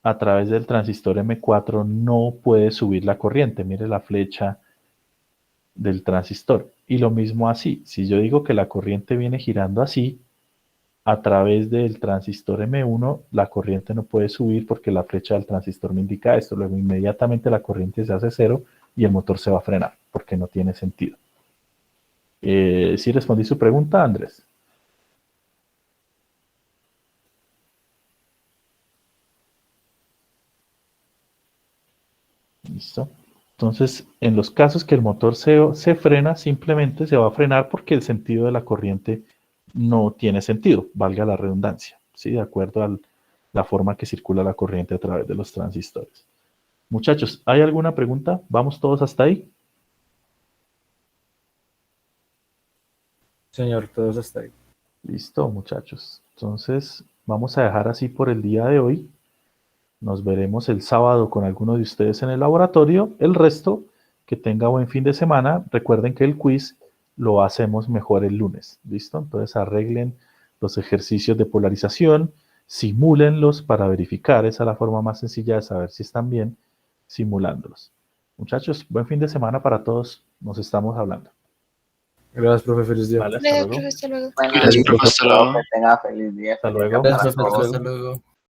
a través del transistor M4 no puede subir la corriente. Mire la flecha del transistor. Y lo mismo así. Si yo digo que la corriente viene girando así, a través del transistor M1 la corriente no puede subir porque la flecha del transistor me indica esto. Luego inmediatamente la corriente se hace cero y el motor se va a frenar porque no tiene sentido. ¿Sí respondí su pregunta, Andrés? Listo. Entonces, en los casos que el motor se frena, simplemente se va a frenar porque el sentido de la corriente no tiene sentido, valga la redundancia, ¿sí? De acuerdo a la forma que circula la corriente a través de los transistores. Muchachos, ¿hay alguna pregunta? ¿Vamos todos hasta ahí? Señor, todos hasta ahí. Listo, muchachos. Entonces, vamos a dejar así por el día de hoy. Nos veremos el sábado con alguno de ustedes en el laboratorio. El resto, que tenga buen fin de semana. Recuerden que el quiz lo hacemos mejor el lunes. ¿Listo? Entonces arreglen los ejercicios de polarización, simúlenlos para verificar. Esa es la forma más sencilla de saber si están bien, simulándolos. Muchachos, buen fin de semana para todos. Nos estamos hablando. Gracias, profe. Feliz día. Vale, hasta Gracias, luego. profe, hasta luego. Gracias, profe. Hasta luego. Que tenga feliz día. Hasta luego. Gracias, profe. Hasta luego.